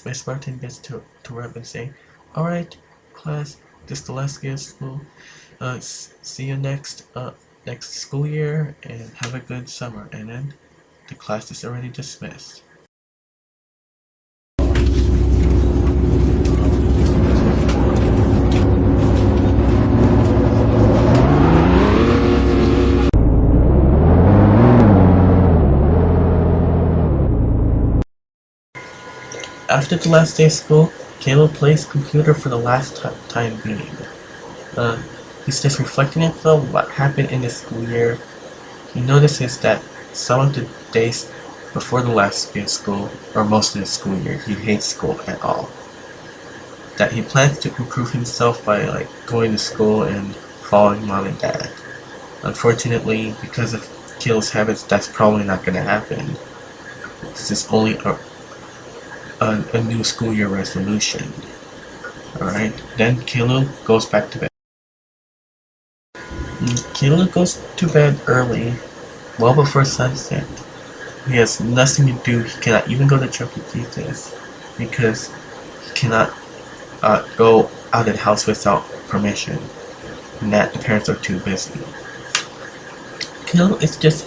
Miss Martin gets to rap and say, "Alright, class, this is the last day of school. See you next school year, and have a good summer." And then the class is already dismissed. After the last day of school, Caillou plays computer for the last time being. He's just reflecting on what happened in his school year. He notices that some of the days before the last day of school, or most of the school year, he hates school at all. That he plans to improve himself by going to school and following mom and dad. Unfortunately, because of Caillou's habits, that's probably not going to happen. This is only a new school year resolution. Alright, then Caillou goes back to bed. Caillou goes to bed early, well before sunset. He has nothing to do. He cannot even go to Chuck E. Cheese's because he cannot go out of the house without permission, and that the parents are too busy. Caillou is just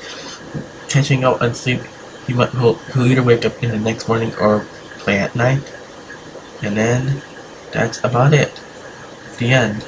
catching up on sleep. He'll either wake up in the next morning or play at night, and then that's about it. The end.